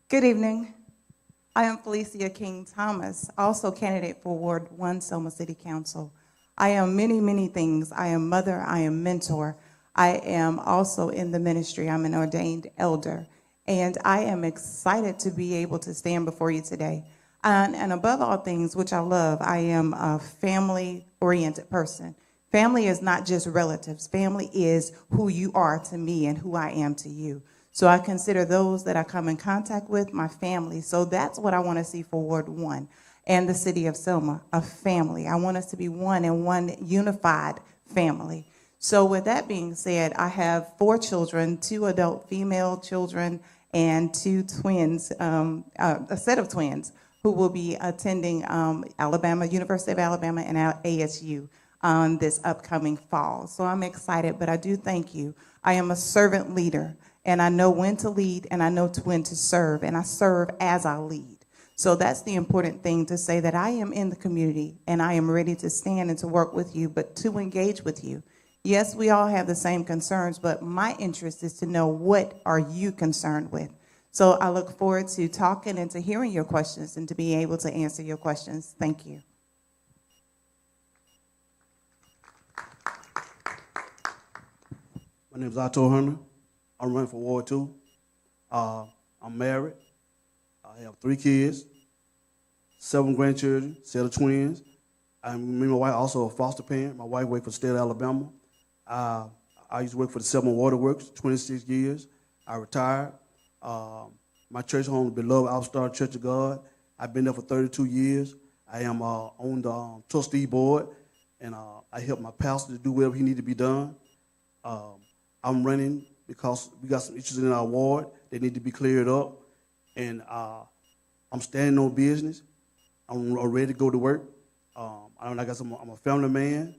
Good evening. I am Felicia King Thomas, also candidate for Ward 1 Selma City Council. I am many, many things. I am mother, I am mentor. I am also in the ministry. I'm an ordained elder. And I am excited to be able to stand before you today. And above all things, which I love, I am a family-oriented person. Family is not just relatives. Family is who you are to me and who I am to you. So I consider those that I come in contact with my family. So that's what I want to see for Ward 1 and the city of Selma, a family. I want us to be one and one unified family. So with that being said, I have 4 children, 2 adult female children, and 2 twins, a set of twins who will be attending University of Alabama and ASU this upcoming fall. So I'm excited, but I do thank you. I am a servant leader, and I know when to lead, and I know when to serve, and I serve as I lead. So that's the important thing, to say that I am in the community, and I am ready to stand and to work with you, but to engage with you. Yes, we all have the same concerns, but my interest is to know, what are you concerned with? So I look forward to talking and to hearing your questions and to be able to answer your questions. Thank you. My name is Otto Hunter. I'm running for Ward 2. I'm married. I have 3 kids, 7 grandchildren, set of twins. Me and my wife also a foster parent. My wife works for the state of Alabama. I used to work for the Selma Waterworks, 26 years. I retired. My church home, the beloved Upstart Church of God. I've been there for 32 years. I am on the trustee board, and I help my pastor to do whatever he needs to be done. I'm running because we got some issues in our ward that need to be cleared up, and I'm standing on business. I'm ready to go to work. I'm a family man.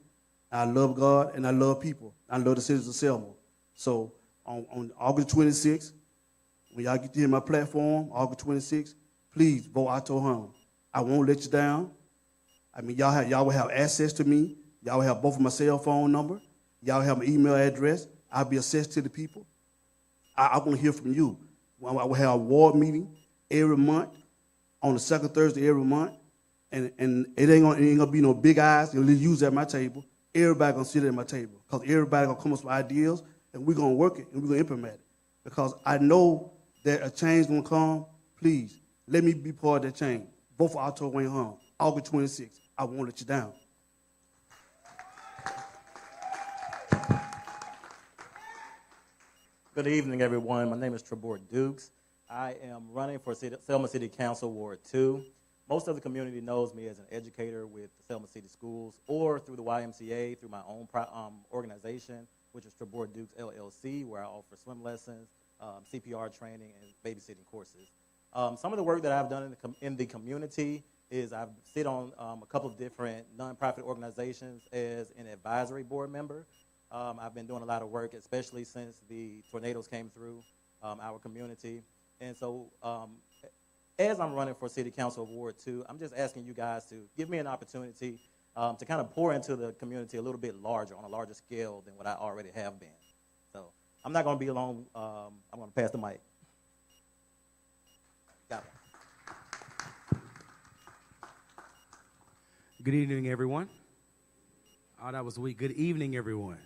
I love God and I love people. I love the citizens of Selma. So on August 26th, when y'all get to hear my platform, August 26th, please vote Otto Hunter. I won't let you down. I mean, y'all will have access to me. Y'all will have both of my cell phone number. Y'all have my email address. I'll be accessible to the people. I want to hear from you. I will have a ward meeting every month, on the second Thursday every month, and it ain't gonna be no big eyes. You'll use at my table. Everybody gonna sit at my table, because everybody gonna come up with ideas, and we're gonna work it and we're gonna implement it. Because I know that a change gonna come. Please let me be part of that change. Vote for Otto Wayne Hunter, August 26th. I won't let you down. Good evening, everyone. My name is Trebor Dukes. I am running for Selma City Council Ward 2. Most of the community knows me as an educator with the Selma City Schools, or through the YMCA, through my own organization, which is Trebor Dukes LLC, where I offer swim lessons, CPR training, and babysitting courses. Some of the work that I've done in the community is I've sit on a couple of different nonprofit organizations as an advisory board member. I've been doing a lot of work, especially since the tornadoes came through our community. And so as I'm running for City Council of Ward 2, I'm just asking you guys to give me an opportunity to kind of pour into the community a little bit larger, on a larger scale than what I already have been. So I'm not going to be long. I'm going to pass the mic. Got it. Good evening, everyone. Oh, that was weak. Good evening, everyone.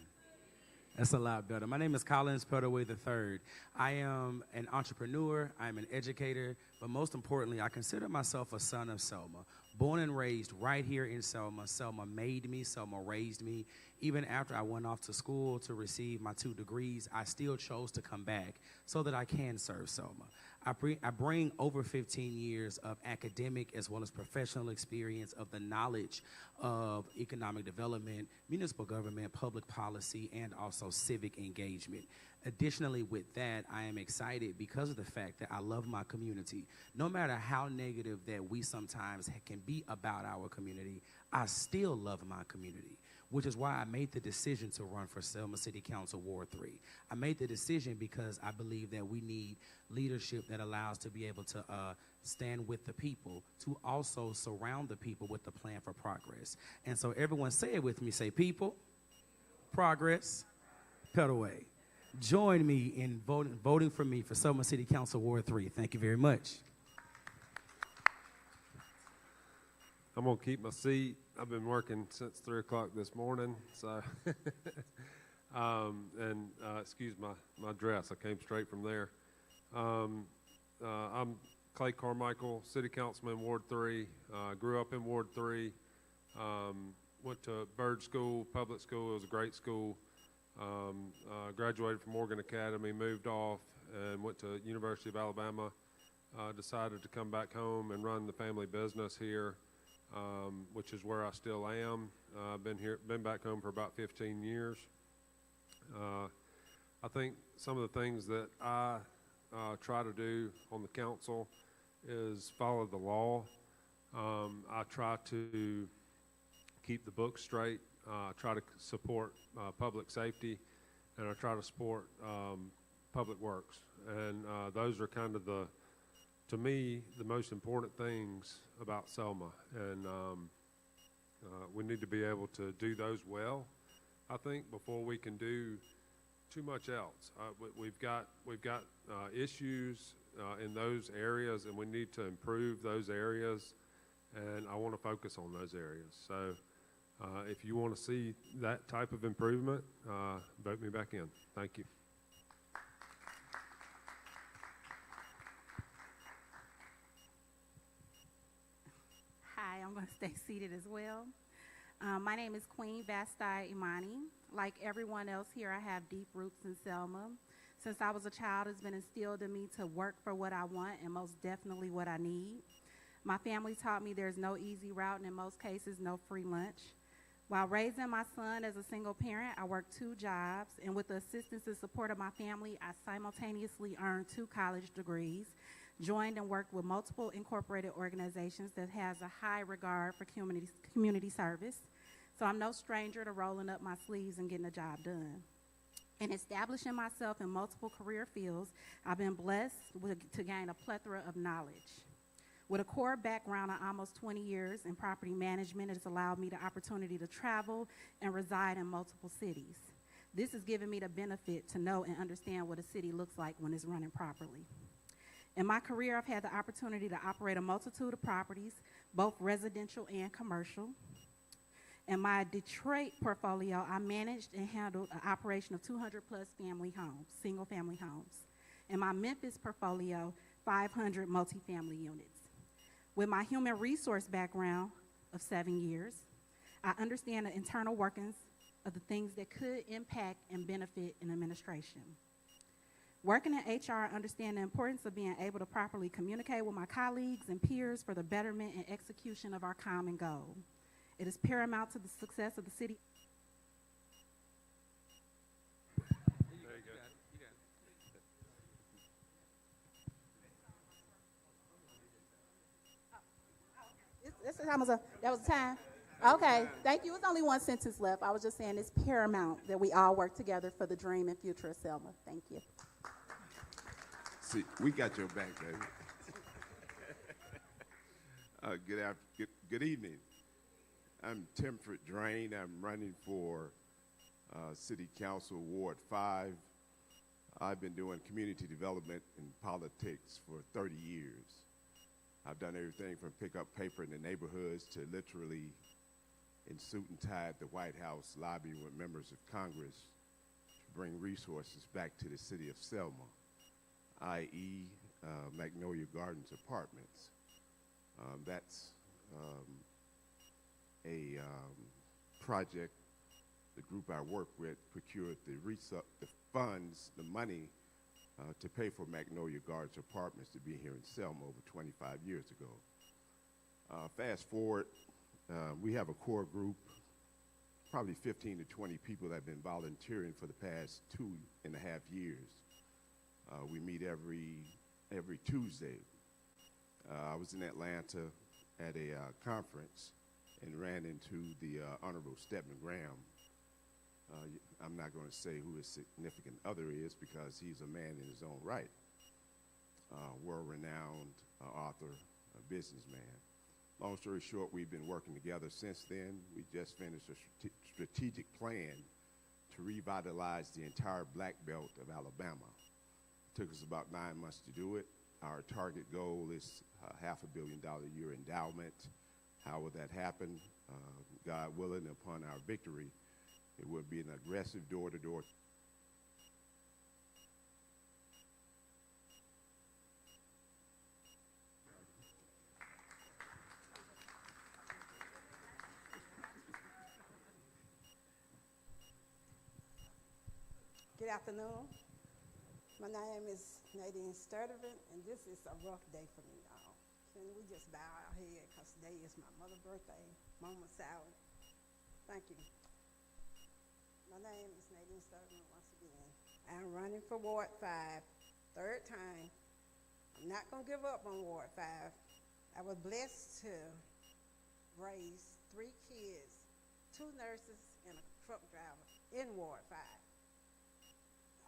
That's a lot better. My name is Collins Pettaway III. I am an entrepreneur, I'm an educator, but most importantly, I consider myself a son of Selma. Born and raised right here in Selma. Selma made me, Selma raised me. Even after I went off to school to receive my 2 degrees, I still chose to come back so that I can serve Selma. I bring over 15 years of academic as well as professional experience of the knowledge of economic development, municipal government, public policy, and also civic engagement. Additionally, with that, I am excited because of the fact that I love my community. No matter how negative that we sometimes can be about our community, I still love my community, which is why I made the decision to run for Selma City Council Ward 3. I made the decision because I believe that we need leadership that allows to be able to stand with the people, to also surround the people with the plan for progress. And so everyone say it with me, say people, progress, Pettaway. join me in voting for me for Selma City Council Ward 3. Thank you very much. I'm going to keep my seat. I've been working since 3 o'clock this morning, so, excuse my dress. I came straight from there. I'm Clay Carmichael, City Councilman, Ward 3. Grew up in Ward 3. Went to Byrd School, public school. It was a great school. Graduated from Morgan Academy, moved off, and went to University of Alabama. Decided to come back home and run the family business here, which is where I still am. I've been back home for about 15 years. I think some of the things that I try to do on the council is follow the law. I try to keep the books straight. I try to support public safety, and I try to support public works. And those are kind of to me, the most important things about Selma. And we need to be able to do those well, I think, before we can do too much else. We've got issues in those areas, and we need to improve those areas, and I want to focus on those areas. So if you want to see that type of improvement, vote me back in. Thank you. Hi, I'm going to stay seated as well. My name is Queen Vasti Imani. Like everyone else here, I have deep roots in Selma. Since I was a child, it's been instilled in me to work for what I want and most definitely what I need. My family taught me there's no easy route and in most cases, no free lunch. While raising my son as a single parent, I worked 2 jobs, and with the assistance and support of my family, I simultaneously earned 2 college degrees, joined and worked with multiple incorporated organizations that has a high regard for community service. So I'm no stranger to rolling up my sleeves and getting the job done. In establishing myself in multiple career fields, I've been blessed to gain a plethora of knowledge. With a core background of almost 20 years in property management, it has allowed me the opportunity to travel and reside in multiple cities. This has given me the benefit to know and understand what a city looks like when it's running properly. In my career, I've had the opportunity to operate a multitude of properties, both residential and commercial. In my Detroit portfolio, I managed and handled an operation of 200 plus family homes, single family homes. In my Memphis portfolio, 500 multifamily units. With my human resource background of 7 years, I understand the internal workings of the things that could impact and benefit an administration. Working in HR, I understand the importance of being able to properly communicate with my colleagues and peers for the betterment and execution of our common goal. It is paramount to the success of the city. That was the time? Okay, thank you. It's only one sentence left. I was just saying it's paramount that we all work together for the dream and future of Selma. Thank you. See, we got your back, baby. Good evening. I'm Timford Drain. I'm running for City Council Ward 5. I've been doing community development and politics for 30 years. I've done everything from pick up paper in the neighborhoods to literally in suit and tie at the White House lobbying with members of Congress to bring resources back to the city of Selma, i.e. Magnolia Gardens Apartments. That's a project the group I work with procured the funds, the money to pay for Magnolia Gardens Apartments to be here in Selma over 25 years ago. Fast forward, we have a core group, probably 15 to 20 people that have been volunteering for the past 2.5 years. We meet every Tuesday. I was in Atlanta at a conference and ran into the Honorable Stedman Graham. I'm not going to say who his significant other is because he's a man in his own right, world-renowned author, a businessman. Long story short, we've been working together since then. We just finished a strategic plan to revitalize the entire black belt of Alabama. It took us about 9 months to do it. Our target goal is $500 million a year endowment. How will that happen? God willing, upon our victory, it will be an aggressive door-to-door. Good afternoon. My name is Nadine Sturdivant, and this is a rough day for me, y'all. Can we just bow our head, because today is my mother's birthday, Mama Sally. Thank you. My name is Nadine Sturdivant once again. I'm running for Ward 5, third time. I'm not going to give up on Ward 5. I was blessed to raise 3 kids, 2 nurses, and a truck driver in Ward 5.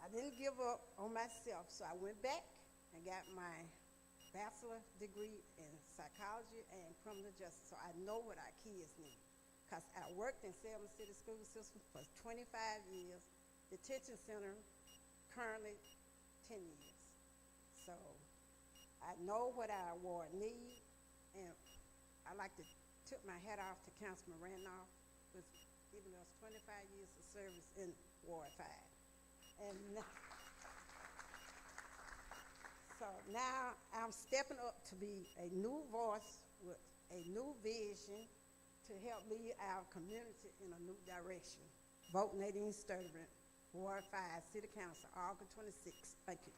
I didn't give up on myself, so I went back and got my bachelor degree in psychology and criminal justice, so I know what our kids need. Because I worked in Selma City School System for 25 years, detention center currently 10 years. So I know what our ward needs, and I like to tip my hat off to Councilman Randolph for giving us 25 years of service in Ward 5. And so now I'm stepping up to be a new voice with a new vision to help lead our community in a new direction. Vote Nadine Sturdivant, Ward 5, City Council, August 26th. Thank you.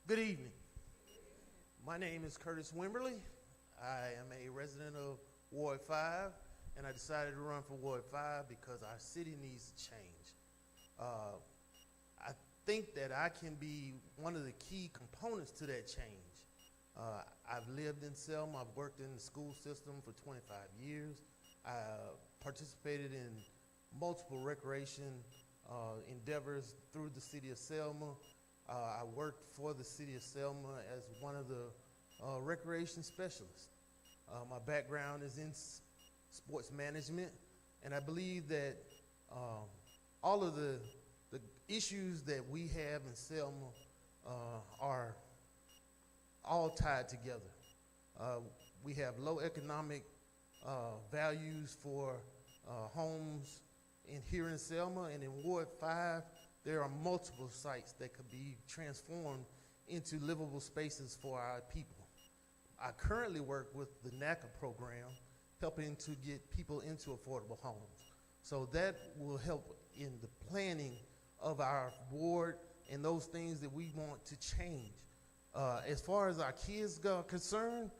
Good evening. My name is Curtis Wimberly. I am a resident of Ward 5. And I decided to run for Ward 5 because our city needs to change. I think that I can be one of the key components to that change. I've lived in Selma. I've worked in the school system for 25 years. I participated in multiple recreation endeavors through the city of Selma. I worked for the city of Selma as one of the recreation specialists. My background is in sports management, and I believe that all of the issues that we have in Selma are all tied together. We have low economic values for homes here in Selma, and in Ward 5, there are multiple sites that could be transformed into livable spaces for our people. I currently work with the NACA program, helping to get people into affordable homes. So that will help in the planning of our ward and those things that we want to change. As far as our kids are concerned,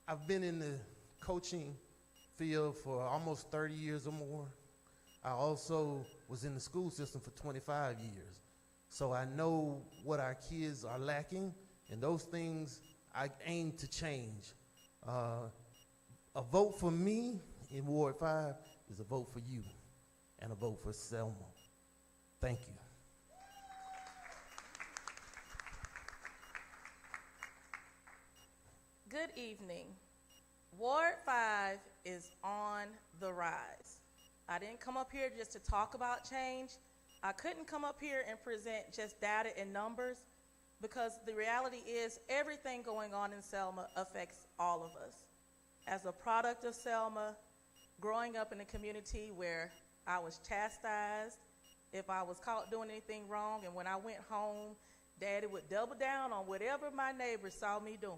I've been in the coaching field for almost 30 years or more. I also was in the school system for 25 years. So I know what our kids are lacking, and those things I aim to change. A vote for me in Ward 5 is a vote for you and a vote for Selma. Thank you. Good evening. Ward 5 is on the rise. I didn't come up here just to talk about change. I couldn't come up here and present just data and numbers, because the reality is everything going on in Selma affects all of us. As a product of Selma, growing up in a community where I was chastised if I was caught doing anything wrong, and when I went home, Daddy would double down on whatever my neighbors saw me doing.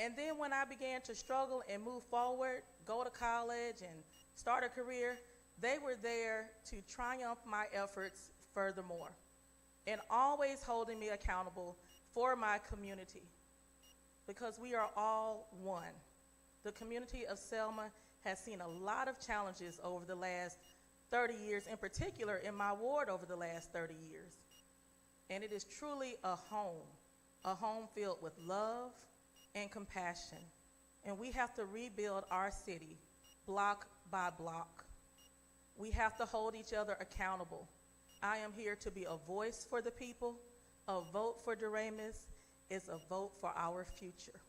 And then when I began to struggle and move forward, go to college and start a career, they were there to triumph my efforts furthermore, and always holding me accountable for my community, because we are all one. The community of Selma has seen a lot of challenges over the last 30 years, in particular in my ward over the last 30 years. And it is truly a home filled with love and compassion. And we have to rebuild our city block by block. We have to hold each other accountable. I am here to be a voice for the people. A vote for Doremus is a vote for our future.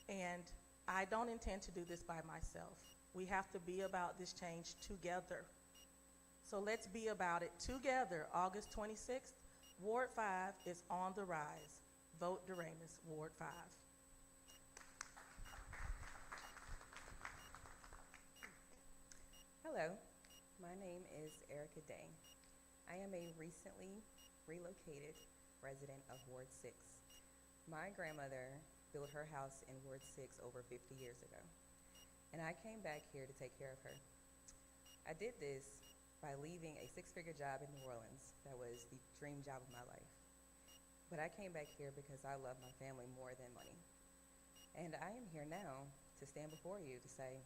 And I don't intend to do this by myself. We have to be about this change together. So let's be about it together. August 26th, Ward 5 is on the rise. Vote Doremus, Ward 5. Hello, my name is Erica Day. I am a recently relocated resident of Ward 6. My grandmother built her house in Ward 6 over 50 years ago, and I came back here to take care of her. I did this by leaving a six-figure job in New Orleans that was the dream job of my life. But I came back here because I love my family more than money. And I am here now to stand before you to say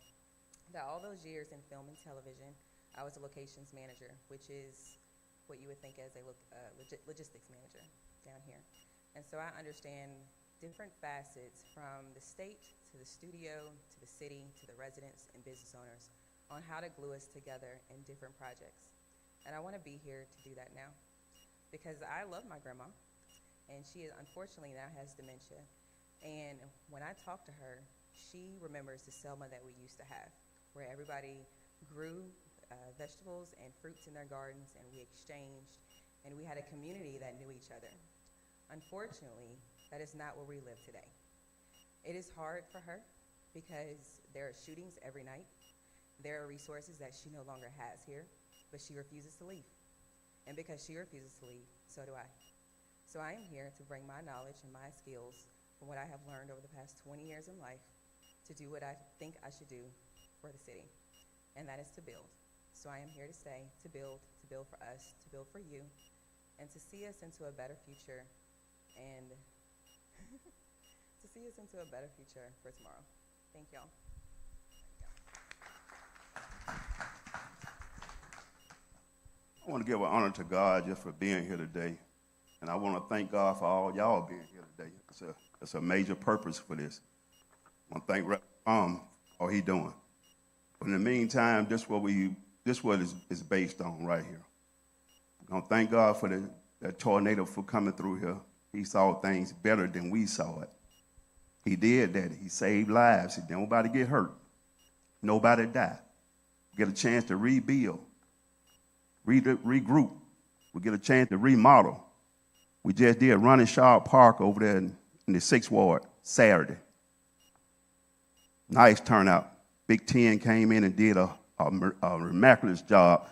that all those years in film and television, I was a locations manager, which is what you would think as a logistics manager down here. And so I understand different facets from the state to the studio to the city to the residents and business owners on how to glue us together in different projects. And I want to be here to do that now because I love my grandma, and she unfortunately now has dementia. And when I talk to her, she remembers the Selma that we used to have, where everybody grew vegetables and fruits in their gardens, and we exchanged, and we had a community that knew each other. Unfortunately, that is not where we live today. It is hard for her because there are shootings every night. There are resources that she no longer has here, but she refuses to leave. And because she refuses to leave, so do I. So I am here to bring my knowledge and my skills from what I have learned over the past 20 years in life to do what I think I should do for the city, and that is to build. So I am here to say, to build for us, to build for you, and to see us into a better future, and to see us into a better future for tomorrow. Thank y'all. I want to give an honor to God just for being here today. And I want to thank God for all y'all being here today. It's a major purpose for this. I want to thank Rep. All he doing. But in the meantime, this is what is based on right here. I'm going to thank God for that tornado for coming through here. He saw things better than we saw it. He did that. He saved lives. He didn't nobody get hurt. Nobody died. Get a chance to rebuild, regroup. We get a chance to remodel. We just did Running Shaw Park over there in the 6th Ward Saturday. Nice turnout. Big Ten came in and did a miraculous job.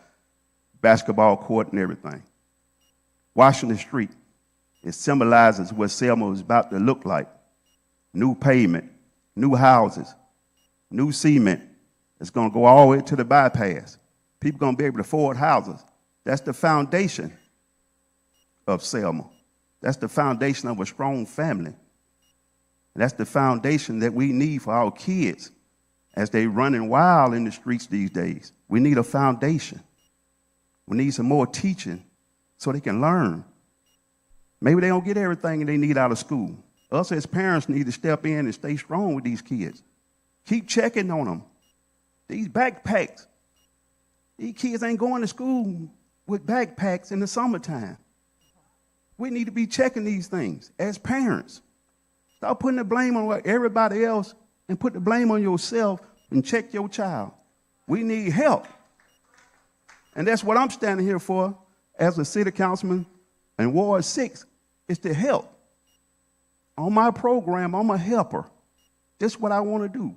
Basketball court and everything. Washington Street. It symbolizes what Selma is about to look like. New pavement, new houses, new cement. It's going to go all the way to the bypass. People going to be able to afford houses. That's the foundation of Selma. That's the foundation of a strong family. That's the foundation that we need for our kids as they running wild in the streets these days. We need a foundation. We need some more teaching so they can learn. Maybe they don't get everything they need out of school. Us as parents need to step in and stay strong with these kids. Keep checking on them. These backpacks. These kids ain't going to school with backpacks in the summertime. We need to be checking these things as parents. Stop putting the blame on everybody else and put the blame on yourself and check your child. We need help. And that's what I'm standing here for as a city councilman in Ward 6, is to help. On my program, I'm a helper. That's what I want to do.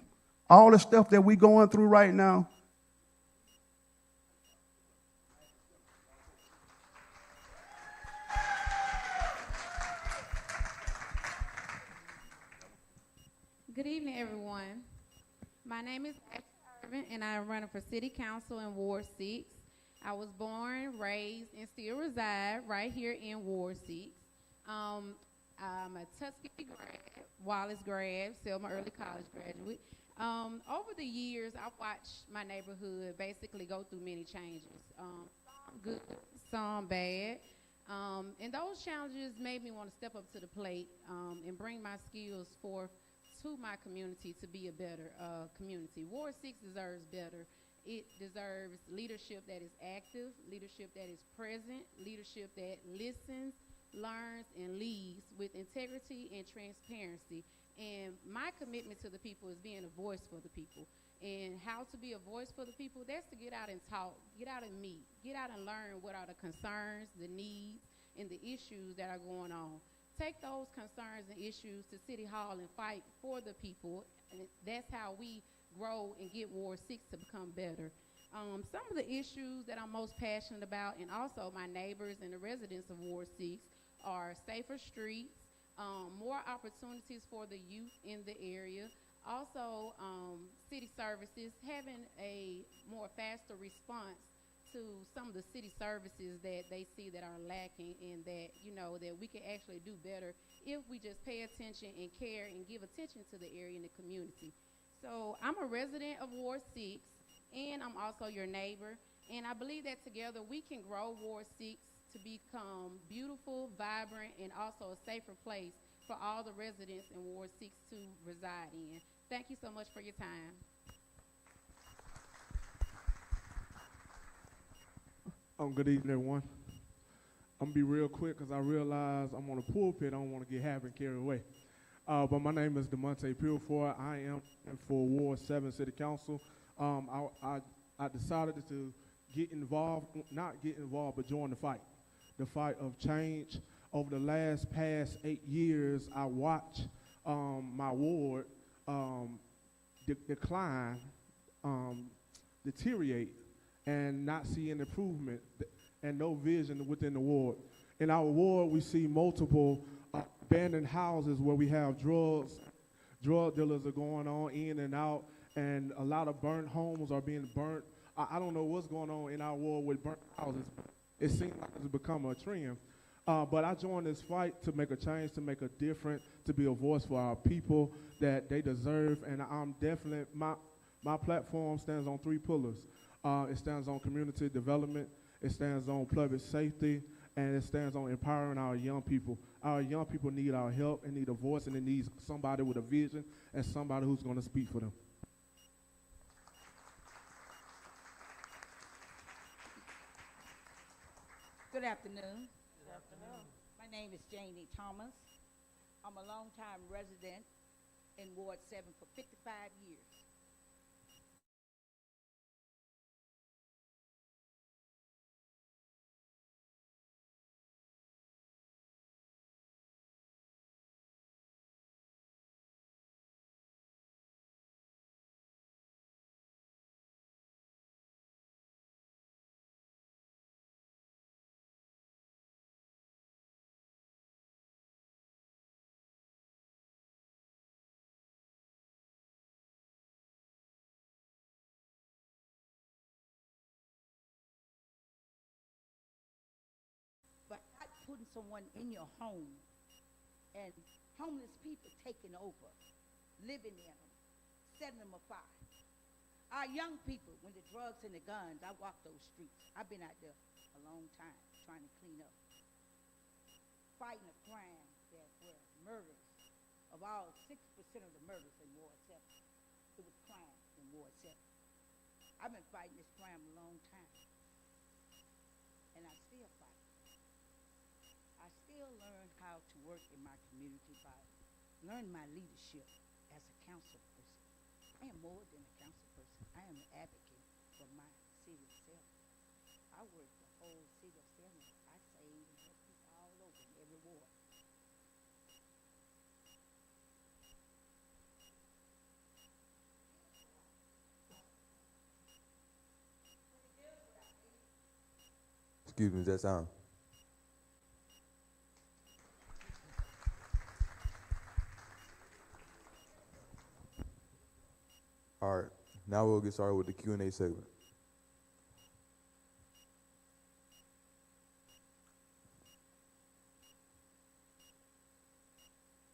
All the stuff that we're going through right now, Good evening, everyone. My name is Ashley Irvin, and I'm running for City Council in Ward 6. I was born, raised, and still reside right here in Ward 6. I'm a Tuskegee grad, Wallace grad, Selma Early College graduate. Over the years, I've watched my neighborhood basically go through many changes, some good, some bad. And those challenges made me want to step up to the plate and bring my skills forth to my community to be a better community. Ward 6 deserves better. It deserves leadership that is active, leadership that is present, leadership that listens, learns, and leads with integrity and transparency. And my commitment to the people is being a voice for the people. And how to be a voice for the people, that's to get out and talk, get out and meet, get out and learn what are the concerns, the needs, and the issues that are going on. Take those concerns and issues to City Hall and fight for the people. And that's how we grow and get Ward 6 to become better. Some of the issues that I'm most passionate about, and also my neighbors and the residents of Ward 6, are safer streets, more opportunities for the youth in the area, also city services, having a more faster response to some of the city services that they see that are lacking, and that, you know, that we can actually do better if we just pay attention and care and give attention to the area and the community. So I'm a resident of Ward 6, and I'm also your neighbor, and I believe that together we can grow Ward 6 to become beautiful, vibrant, and also a safer place for all the residents in Ward 6 to reside in. Thank you so much for your time. Good evening, everyone. I'm gonna be real quick because I realize I'm on a pulpit. I don't want to get happy and carried away. But my name is DeMonte Purifoy. I am for Ward 7 City Council. I decided to get involved, not get involved, but join the fight of change. Over the past 8 years, I watched my ward decline, deteriorate, and not see an improvement and no vision within the ward. In our ward, we see multiple abandoned houses where we have drug dealers are going on in and out, and a lot of burnt homes are being burnt. I don't know what's going on in our ward with burnt houses. It seems like it's become a trend. But I joined this fight to make a change, to make a difference, to be a voice for our people that they deserve. And I'm definitely, my platform stands on 3 pillars. It stands on community development, it stands on public safety, and it stands on empowering our young people. Our young people need our help, and need a voice, and they need somebody with a vision and somebody who's going to speak for them. Good afternoon. Good afternoon. My name is Janie Thomas. I'm a longtime resident in Ward 7 for 55 years. But not putting someone in your home and homeless people taking over, living in them, setting them afire. Our young people, when the drugs and the guns, I walk those streets. I've been out there a long time trying to clean up, fighting a crime that were murders. Of all 6% of the murders in Ward 7, it was crime in Ward 7. I've been fighting this crime a long time, and I still fight. I still learn how to work in my community by learning my leadership as a council person. I am more than a council person. I am an advocate for my city of Selma. I work the whole city of Selma. I save and help people all over in every ward. Excuse me, that's on. All right, now we'll get started with the Q&A segment.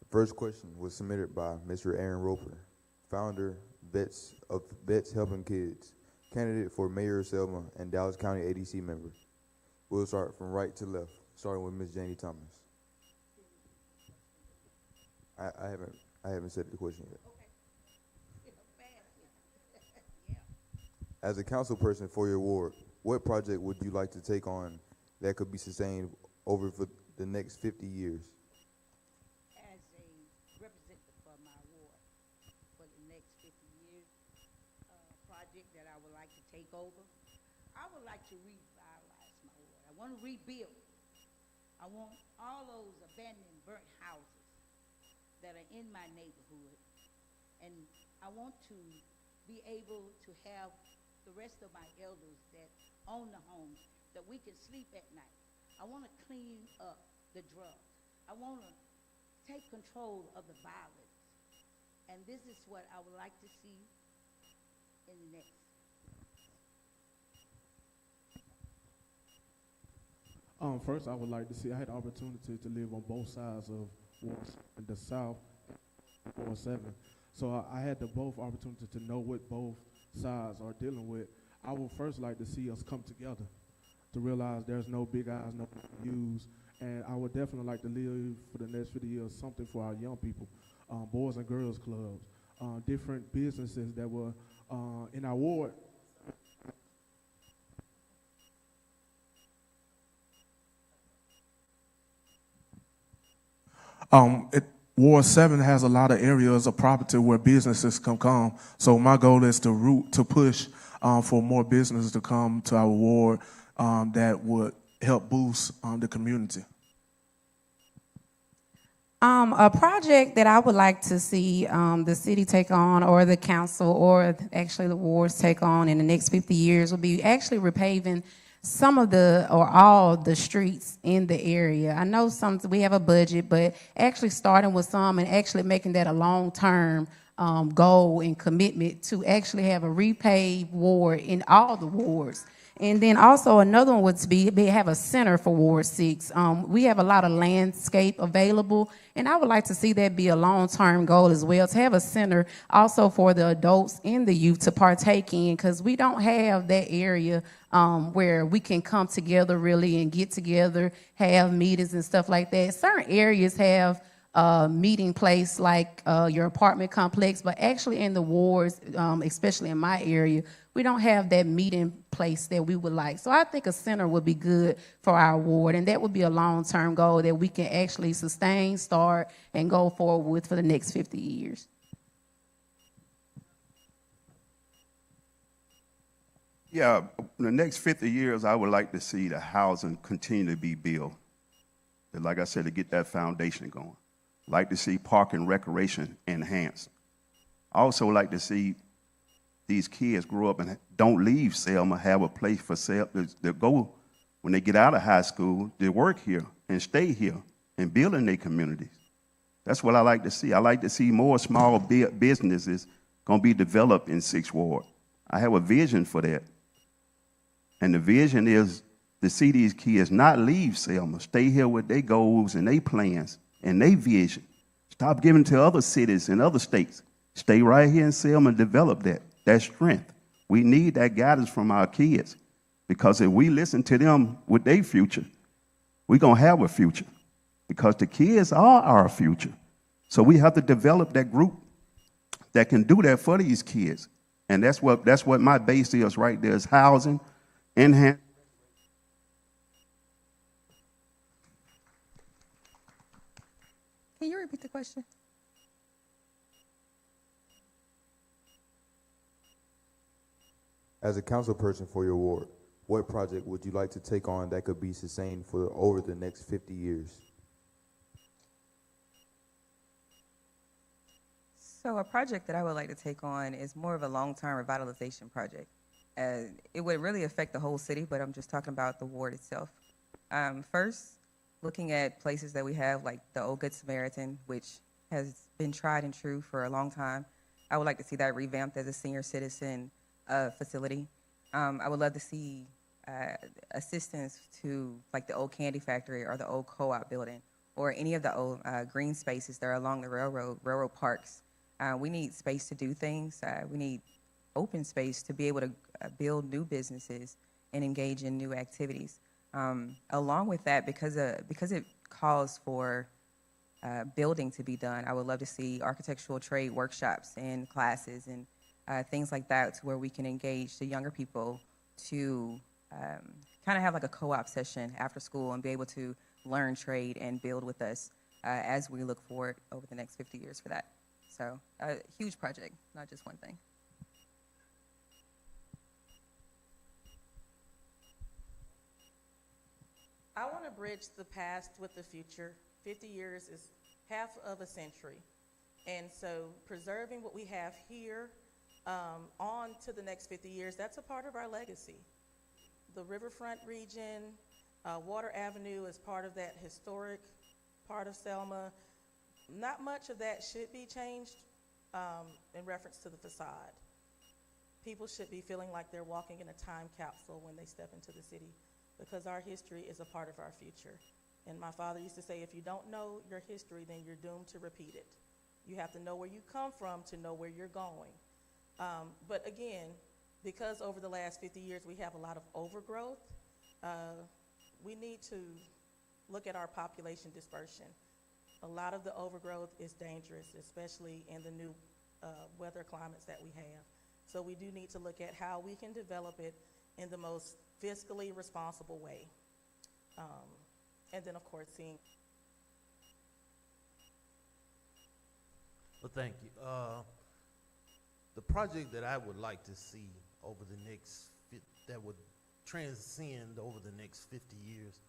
The first question was submitted by Mr. Aaron Roper, founder Vets of Vets Helping Kids, candidate for Mayor of Selma and Dallas County ADC member. We'll start from right to left, starting with Ms. Janie Thomas. I haven't said the question yet. As a council person for your ward, what project would you like to take on that could be sustained over for the next 50 years? As a representative for my want to rebuild. I want all those abandoned, burnt houses that are in my neighborhood. And I want to be able to have the rest of my elders that own the homes, that we can sleep at night. I want to clean up the drugs. I want to take control of the violence. And this is what I would like to see in the next. First, I would like to see, I had the opportunity to live on both sides of the South, Ward 7. So I had the both opportunity to know what both sides are dealing with. I would first like to see us come together to realize there's no big eyes, no use. And I would definitely like to live for the next 50 years something for our young people, boys and girls clubs, different businesses that were in our ward. Ward 7 has a lot of areas of property where businesses can come. So my goal is to push for more businesses to come to our ward that would help boost the community. A project that I would like to see the city take on, or the council, or actually the wards take on in the next 50 years would be actually repaving some of the, or all the streets in the area. I know we have a budget, but actually starting with some and actually making that a long-term goal and commitment to actually have a repaved ward in all the wards. And then also another one would be have a center for Ward 6. We have a lot of landscape available, and I would like to see that be a long-term goal as well, to have a center also for the adults and the youth to partake in, because we don't have that area where we can come together really and get together, have meetings and stuff like that. Certain areas have meeting place like your apartment complex, but actually in the wards, especially in my area, we don't have that meeting place that we would like. So I think a center would be good for our ward, and that would be a long-term goal that we can actually sustain, start, and go forward with for the next 50 years. Yeah, in the next 50 years, I would like to see the housing continue to be built. And like I said, to get that foundation going. Like to see park and recreation enhanced. I also like to see these kids grow up and don't leave Selma, have a place for Selma to go when they get out of high school, to work here and stay here and build in their communities. That's what I like to see. I like to see more small businesses going to be developed in 6th Ward. I have a vision for that. And the vision is to see these kids not leave Selma, stay here with their goals and their plans and their vision. Stop giving to other cities and other states. Stay right here in Selma and develop that strength. We need that guidance from our kids, because if we listen to them with their future, we're going to have a future, because the kids are our future. So we have to develop that group that can do that for these kids. And that's what my base is right there, is housing, enhance. Can you repeat the question? As a council person for your ward, what project would you like to take on that could be sustained for over the next 50 years? So a project that I would like to take on is more of a long-term revitalization project. It would really affect the whole city, but I'm just talking about the ward itself. First, looking at places that we have, like the Old Good Samaritan, which has been tried and true for a long time. I would like to see that revamped as a senior citizen facility. I would love to see assistance to like the old candy factory or the old co-op building, or any of the old green spaces that are along the railroad parks. We need space to do things. We need open space to be able to build new businesses and engage in new activities. Along with that, because it calls for building to be done, I would love to see architectural trade workshops and classes and things like that, to where we can engage the younger people to kind of have like a co-op session after school and be able to learn trade and build with us as we look forward over the next 50 years for that. So a huge project, not just one thing. I want to bridge the past with the future. 50 years is half of a century. And so preserving what we have here on to the next 50 years, that's a part of our legacy. The riverfront region, Water Avenue is part of that historic part of Selma. Not much of that should be changed in reference to the facade. People should be feeling like they're walking in a time capsule when they step into the city, because our history is a part of our future. And my father used to say, if you don't know your history, then you're doomed to repeat it. You have to know where you come from to know where you're going. But again, because over the last 50 years we have a lot of overgrowth, we need to look at our population dispersion. A lot of the overgrowth is dangerous, especially in the new weather climates that we have. So we do need to look at how we can develop it in the most fiscally responsible way. And then, of course, seeing. Well, thank you. The project that I would like to see over the next, that would transcend over the next 50 years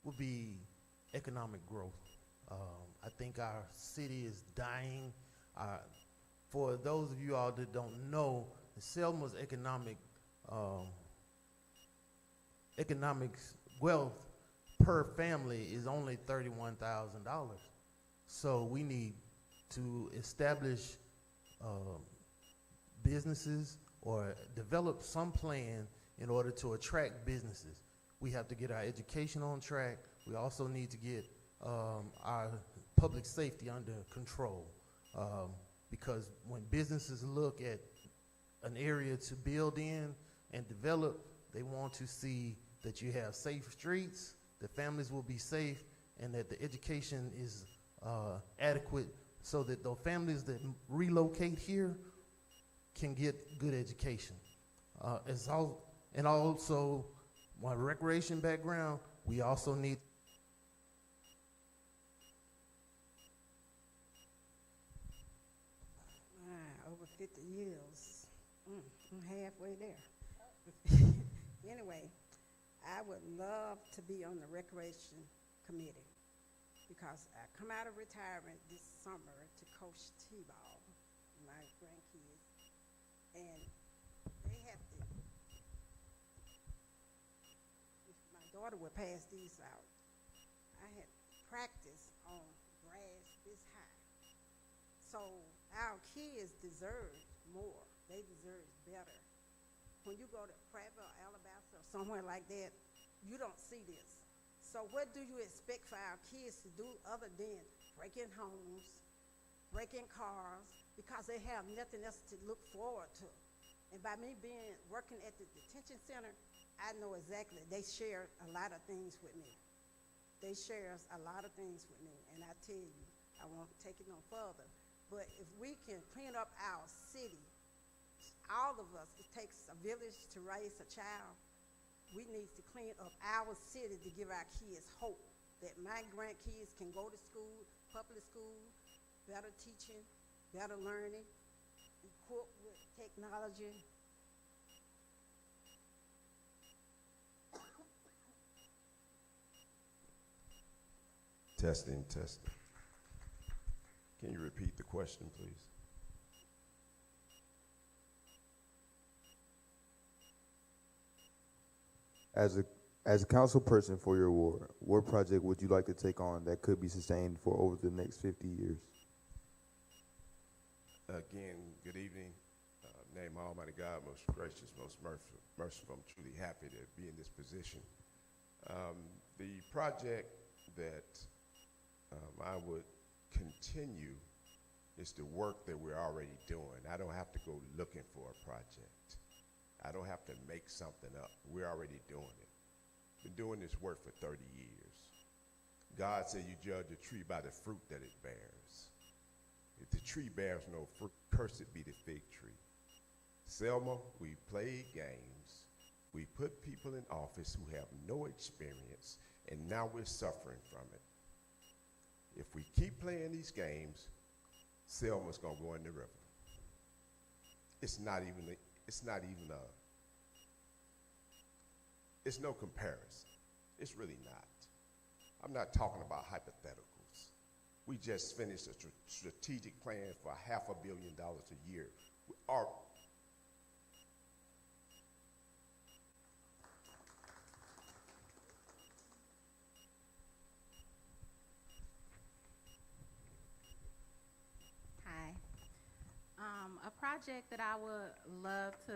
would be economic growth. I think our city is dying. For those of you all that don't know, Selma's economic wealth per family is only $31,000. So we need to establish businesses or develop some plan in order to attract businesses. We have to get our education on track. We also need to get our public safety under control, because when businesses look at an area to build in and develop, they want to see that you have safe streets, the families will be safe, and that the education is adequate so that the families that relocate here can get good education. And also, my recreation background, we also need over 50 years. I'm halfway there. Anyway, I would love to be on the recreation committee because I come out of retirement this summer to coach T-ball, my grandkids, and they have to, if my daughter would pass these out, I had practice on grass this high. So our kids deserve more. They deserve better. When you go to Prattville, Alabaster, or somewhere like that, you don't see this. So what do you expect for our kids to do other than breaking homes, breaking cars, because they have nothing else to look forward to? And by me working at the detention center, I know exactly they share a lot of things with me. They share a lot of things with me, and I tell you, I won't take it no further. But if we can clean up our city, all of us, it takes a village to raise a child. We need to clean up our city to give our kids hope that my grandkids can go to school, public school, better teaching, better learning, equipped with technology. Testing. Can you repeat the question, please? As a council person for your ward, what project would you like to take on that could be sustained for over the next 50 years? Again, good evening. Name Almighty God, most gracious, most merciful. I'm truly happy to be in this position. The project that I would continue is the work that we're already doing. I don't have to go looking for a project. I don't have to make something up. We're already doing it. Been doing this work for 30 years. God said you judge a tree by the fruit that it bears. If the tree bears no fruit, cursed be the fig tree. Selma, we played games. We put people in office who have no experience, and now we're suffering from it. If we keep playing these games, Selma's gonna go in the river. It's no comparison. It's really not. I'm not talking about hypotheticals. We just finished a strategic plan for $500 million a year. Hi. A project that I would love to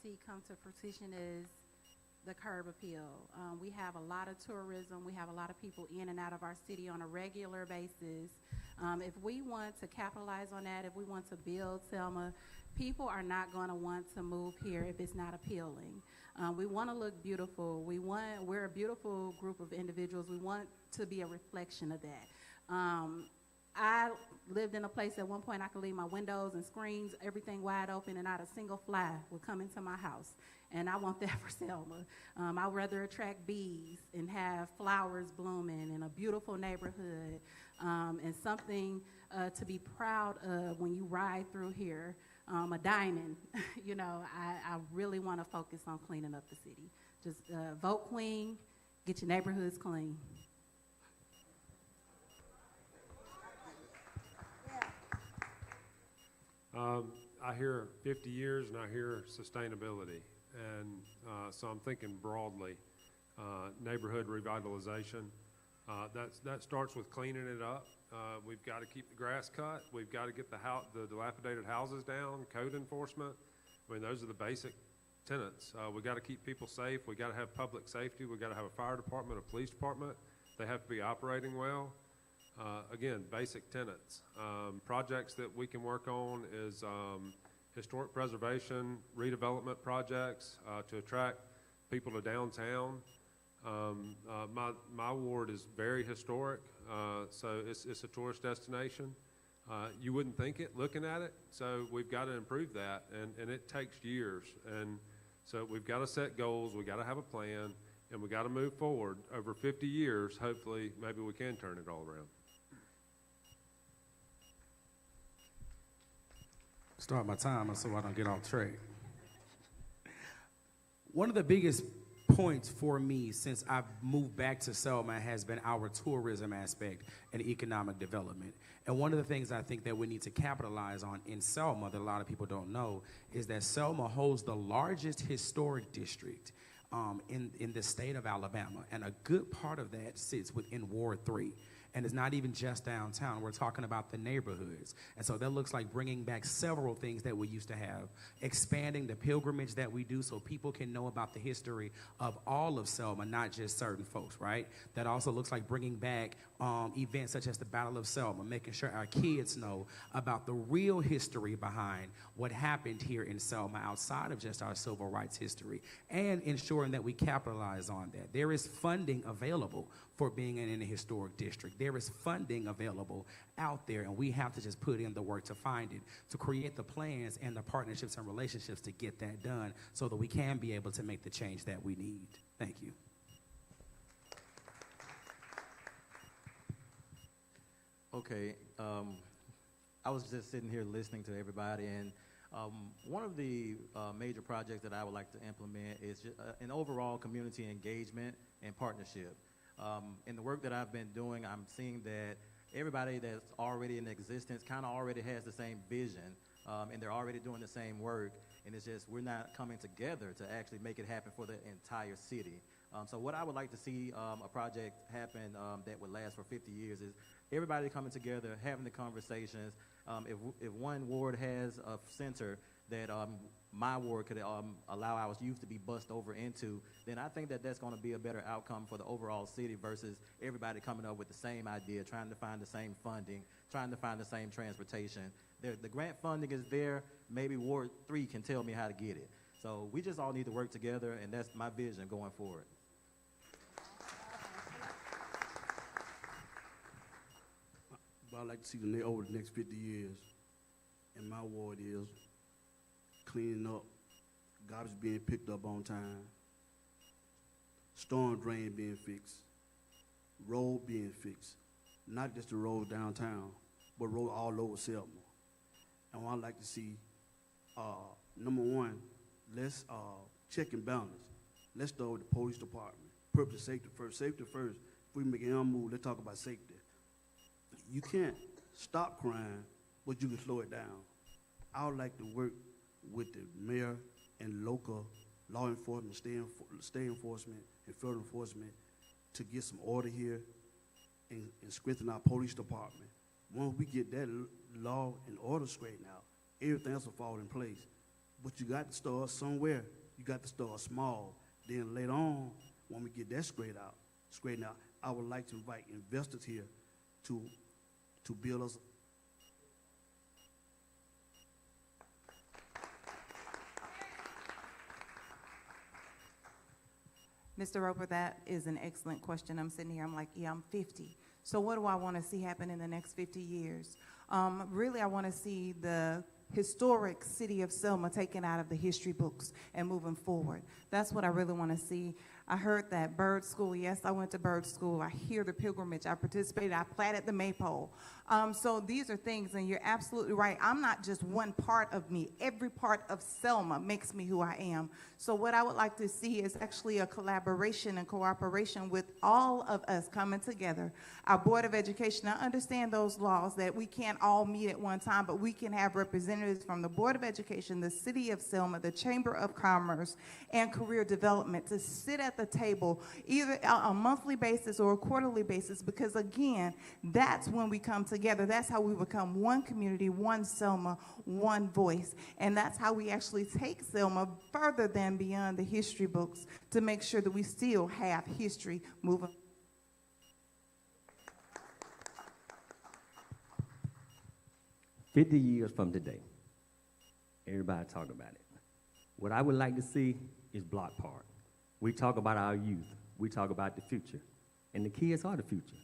see come to fruition is the curb appeal. We have a lot of tourism. We have a lot of people in and out of our city on a regular basis. If we want to capitalize on that, if we want to build Selma, people are not going to want to move here if it's not appealing. We want to look beautiful. We're a beautiful group of individuals. We want to be a reflection of that. I lived in a place at one point I could leave my windows and screens, everything wide open, and not a single fly would come into my house. And I want that for Selma. I'd rather attract bees and have flowers blooming in a beautiful neighborhood, and something to be proud of when you ride through here. A diamond. You know, I really want to focus on cleaning up the city. Just vote Queen, get your neighborhoods clean. I hear 50 years and I hear sustainability. And so I'm thinking broadly, neighborhood revitalization. That starts with cleaning it up. We've got to keep the grass cut. We've got to get the dilapidated houses down, code enforcement. I mean, those are the basic tenets. We've got to keep people safe. We've got to have public safety. We've got to have a fire department, a police department. They have to be operating well. Again, basic tenets. Projects that we can work on is historic preservation, redevelopment projects to attract people to downtown. My ward is very historic, so it's a tourist destination. You wouldn't think it looking at it, so we've got to improve that, and it takes years. And so we've got to set goals, we've got to have a plan, and we've got to move forward. Over 50 years, hopefully, maybe we can turn it all around. Start my timer so I don't get off track. One of the biggest points for me since I've moved back to Selma has been our tourism aspect and economic development. And one of the things I think that we need to capitalize on in Selma that a lot of people don't know is that Selma holds the largest historic district in the state of Alabama. And a good part of that sits within Ward 3. And it's not even just downtown. We're talking about the neighborhoods. And so that looks like bringing back several things that we used to have, expanding the pilgrimage that we do so people can know about the history of all of Selma, not just certain folks, right? That also looks like bringing back events such as the Battle of Selma, making sure our kids know about the real history behind what happened here in Selma outside of just our civil rights history, and ensuring that we capitalize on that. There is funding available for being in a historic district. There is funding available out there, and we have to just put in the work to find it, to create the plans and the partnerships and relationships to get that done so that we can be able to make the change that we need. Thank you. Okay, I was just sitting here listening to everybody, and one of the major projects that I would like to implement is just, an overall community engagement and partnership. In the work that I've been doing, I'm seeing that everybody that's already in existence kind of already has the same vision, and they're already doing the same work, and it's just we're not coming together to actually make it happen for the entire city. So what I would like to see a project happen that would last for 50 years is everybody coming together, having the conversations. If one ward has a center that my ward could allow our youth to be bussed over into, then I think that that's going to be a better outcome for the overall city versus everybody coming up with the same idea, trying to find the same funding, trying to find the same transportation. The grant funding is there. Maybe Ward 3 can tell me how to get it. So we just all need to work together, and that's my vision going forward. What I'd like to see over the next 50 years in my ward is cleaning up, garbage being picked up on time, storm drain being fixed, road being fixed, not just the road downtown, but road all over Selma. And what I'd like to see, number one, let's check and balance. Let's start with the police department. Purpose, safety first. Safety first. we make any move, let's talk about safety. You can't stop crime, but you can slow it down. I would like to work with the mayor and local law enforcement, state enforcement, and federal enforcement to get some order here and strengthen our police department. Once we get that law and order straightened out, everything else will fall in place. But you got to start somewhere. You got to start small. Then later on, when we get that straightened out, I would like to invite investors here to build us. Mr. Roper, that is an excellent question. I'm sitting here, I'm like, yeah, I'm 50. So what do I want to see happen in the next 50 years? Really, I want to see the historic city of Selma taken out of the history books and moving forward. That's what I really want to see. I heard that Bird School. Yes, I went to Bird School. I hear the pilgrimage. I participated. I planted the maypole. So these are things, and you're absolutely right. I'm not just one part of me. Every part of Selma makes me who I am. So what I would like to see is actually a collaboration and cooperation with all of us coming together. Our Board of Education, I understand those laws that we can't all meet at one time, but we can have representatives from the Board of Education, the City of Selma, the Chamber of Commerce, and Career Development to sit at the table either on a monthly basis or a quarterly basis, because again, that's when we come together. That's how we become one community, one Selma, one voice. And that's how we actually take Selma further than beyond the history books to make sure that we still have history moving. "50 years from today," everybody talk about it. What I would like to see is Block Park. We talk about our youth. We talk about the future. And the kids are the future.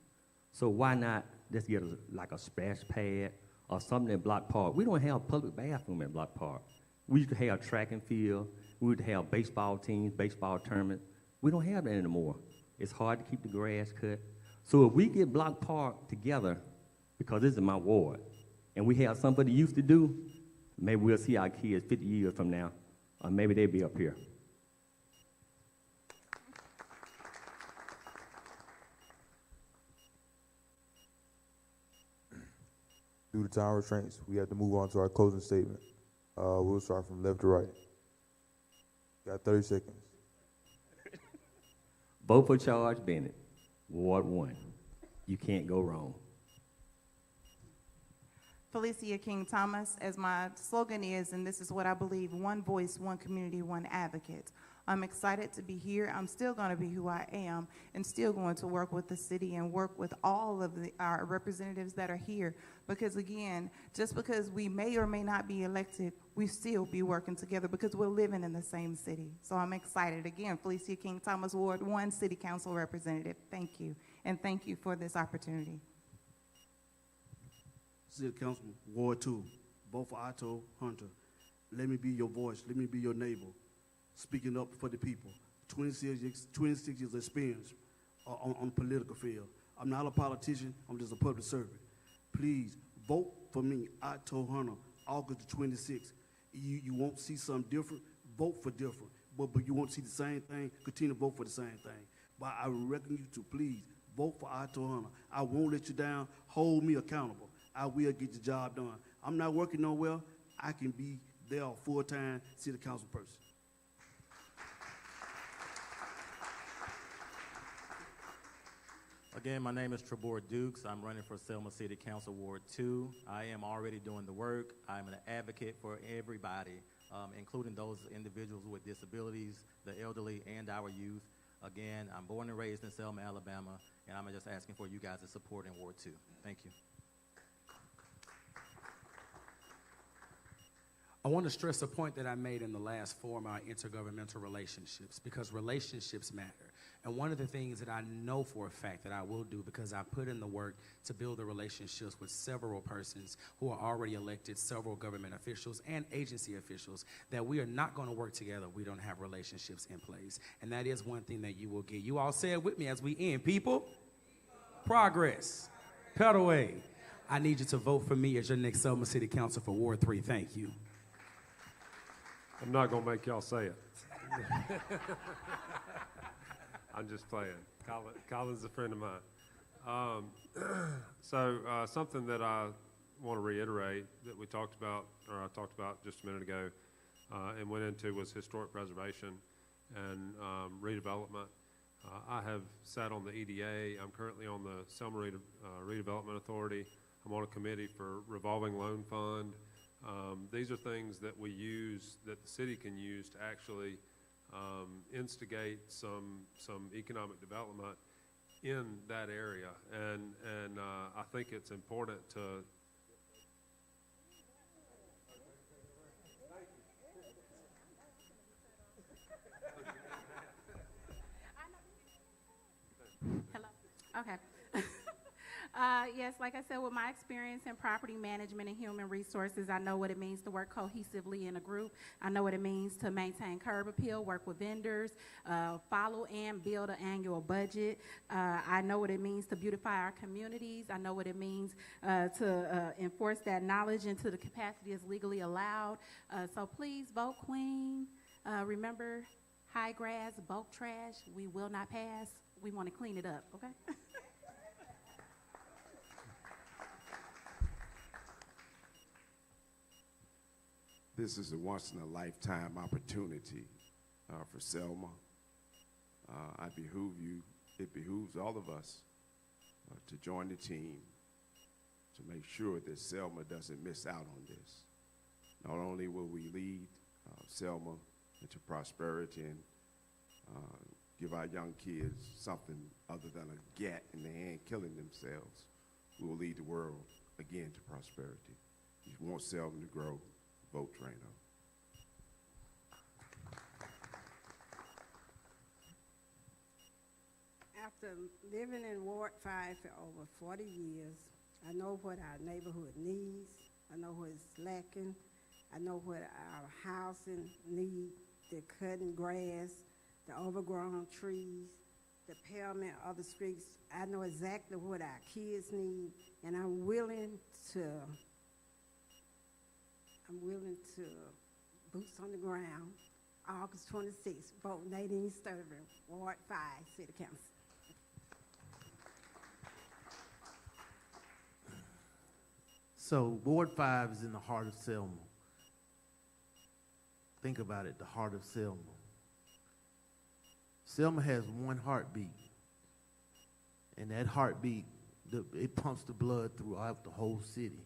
So why not just get like a splash pad or something at Block Park? We don't have public bathroom at Block Park. We used to have track and field. We used to have baseball teams, baseball tournaments. We don't have that anymore. It's hard to keep the grass cut. So if we get Block Park together, because this is my ward, and we have something for the youth to do, maybe we'll see our kids 50 years from now, or maybe they'll be up here. Due to time restraints, we have to move on to our closing statement. We'll start from left to right. Got 30 seconds. Vote for Charles Bennett, Ward 1. You can't go wrong. Felicia King Thomas, as my slogan is, and this is what I believe, one voice, one community, one advocate. I'm excited to be here. I'm still going to be who I am and still going to work with the city and work with all of our representatives that are here. Because again, just because we may or may not be elected, we still be working together because we're living in the same city. So I'm excited. Again, Felicia King Thomas, Ward 1 City Council Representative. Thank you. And thank you for this opportunity. City Councilman, Ward 2, vote for Otto Hunter. Let me be your voice. Let me be your neighbor. Speaking up for the people. 26 years experience on the political field. I'm not a politician. I'm just a public servant. Please vote for me, Otto Hunter, August the 26th. You won't see something different. Vote for different. But you won't see the same thing. Continue to vote for the same thing. But I reckon you to please vote for Otto Hunter. I won't let you down. Hold me accountable. I will get the job done. I'm not working nowhere. I can be there full-time city council person. Again, my name is Trevor Dukes. I'm running for Selma City Council Ward 2. I am already doing the work. I'm an advocate for everybody, including those individuals with disabilities, the elderly, and our youth. Again, I'm born and raised in Selma, Alabama, and I'm just asking for you guys' support in Ward 2. Thank you. I want to stress a point that I made in the last forum, our intergovernmental relationships, because relationships matter. And one of the things that I know for a fact that I will do, because I put in the work to build the relationships with several persons who are already elected, several government officials and agency officials, that we are not going to work together if we don't have relationships in place. And that is one thing that you will get. You all say it with me as we end. People, progress, pedal away. I need you to vote for me as your next Selma City Council for Ward 3. Thank you. I'm not going to make y'all say it. I'm just playing. Colin's a friend of mine. Something that I want to reiterate that we talked about, or I talked about just a minute ago, and went into was historic preservation and redevelopment. I have sat on the EDA. I'm currently on the Selma Redevelopment Authority. I'm on a committee for revolving loan fund. These are things that we use, that the city can use to actually instigate some economic development in that area. And I think it's important to Hello. Okay. Yes, like I said, with my experience in property management and human resources, I know what it means to work cohesively in a group. I know what it means to maintain curb appeal, work with vendors, follow and build an annual budget. I know what it means to beautify our communities. I know what it means to enforce that knowledge into the capacity as legally allowed. So please vote Queen. Remember, high grass, bulk trash, we will not pass. We want to clean it up, okay? This is a once-in-a-lifetime opportunity for Selma. It behooves all of us to join the team to make sure that Selma doesn't miss out on this. Not only will we lead Selma into prosperity and give our young kids something other than a gat in their hand killing themselves, we will lead the world again to prosperity. If you want Selma to grow, vote Drano. After living in Ward 5 for over 40 years, I know what our neighborhood needs. I know what is lacking. I know what our housing needs, the cutting grass, the overgrown trees, the pavement of the streets. I know exactly what our kids need, and I'm willing to boots on the ground, August 26th, vote Nadine Sturtevant, Ward 5, City Council. So Ward 5 is in the heart of Selma. Think about it, the heart of Selma. Selma has one heartbeat, and that heartbeat, it pumps the blood throughout the whole city.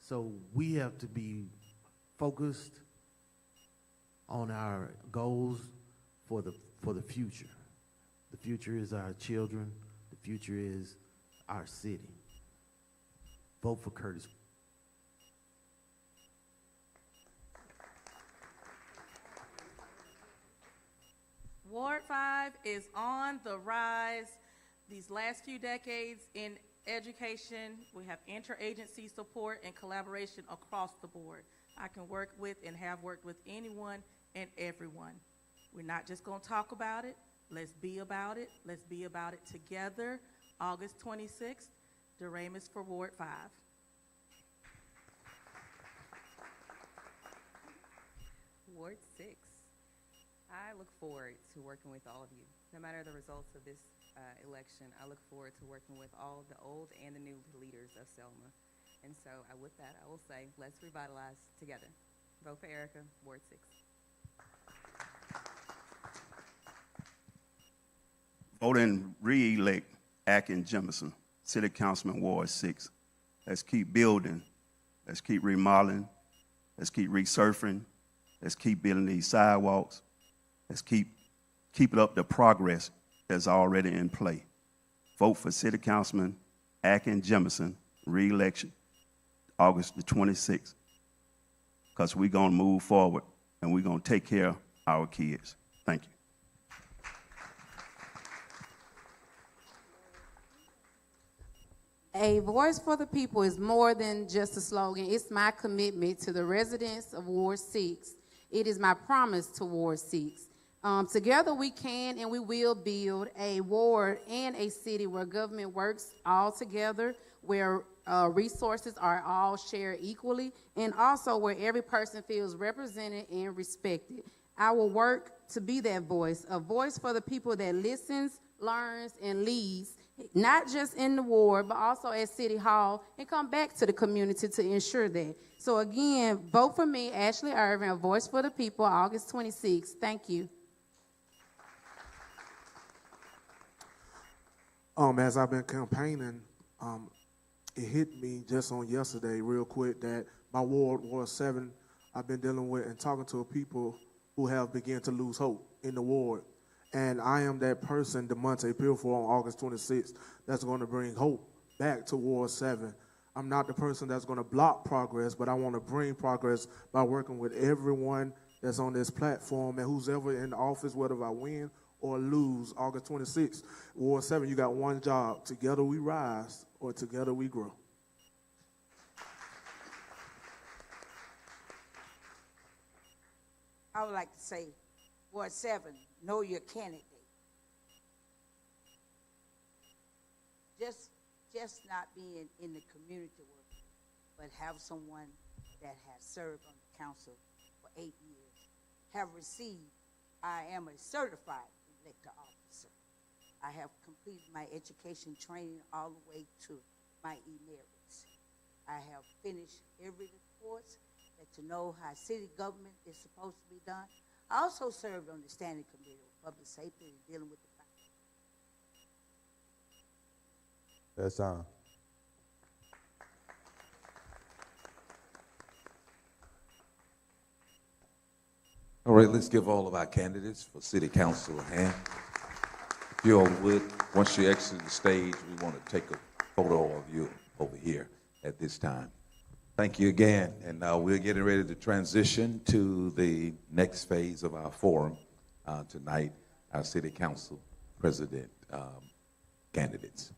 So we have to be focused on our goals for the future. The future is our children. The future is our city. Vote for Curtis. Ward 5 is on the rise. These last few decades in education, we have interagency support and collaboration across the board. I can work with and have worked with anyone and everyone. We're not just going to talk about it. Let's be about it. Let's be about it together. August 26th, Doremus for Ward 5. Ward 6. I look forward to working with all of you. No matter the results of this election, I look forward to working with all the old and the new leaders of Selma. And so with that, I will say, let's revitalize together. Vote for Erica, Ward 6. Vote and re-elect Akin Jemison, City Councilman, Ward 6. Let's keep building. Let's keep remodeling. Let's keep resurfacing. Let's keep building these sidewalks. Let's keep it up the progress that's already in play. Vote for City Councilman Akin Jemison, re-election, August the 26th, because we're going to move forward and we're going to take care of our kids. Thank you. A voice for the people is more than just a slogan. It's my commitment to the residents of Ward 6. It is my promise to Ward 6. Together we can and we will build a ward and a city where government works all together, where resources are all shared equally, and also where every person feels represented and respected. I will work to be that voice, a voice for the people that listens, learns, and leads, not just in the ward, but also at City Hall, and come back to the community to ensure that. So again, vote for me, Ashley Irvin, a voice for the people, August 26th. Thank you. As I've been campaigning, it hit me just on yesterday real quick that my ward, Ward 7, I've been dealing with and talking to people who have begun to lose hope in the ward. And I am that person, DeMonte Pilfor, on August 26th, that's going to bring hope back to Ward 7. I'm not the person that's going to block progress, but I want to bring progress by working with everyone that's on this platform and who's ever in the office, whether I win or lose. August 26th, Ward 7, you got one job. Together we rise, or together we grow. I would like to say, Ward 7, know your candidate. Just not being in the community work, but have someone that has served on the council for 8 years, have received, I am a certified elected officer. I have completed my education training all the way to my emerits. I have finished every course to know how city government is supposed to be done. I also served on the standing committee of public safety and dealing with the That's time. All right, let's give all of our candidates for city council a hand. If you all would, once you exit the stage, we want to take a photo of you over here at this time. Thank you again, and we're getting ready to transition to the next phase of our forum tonight, our city council president candidates.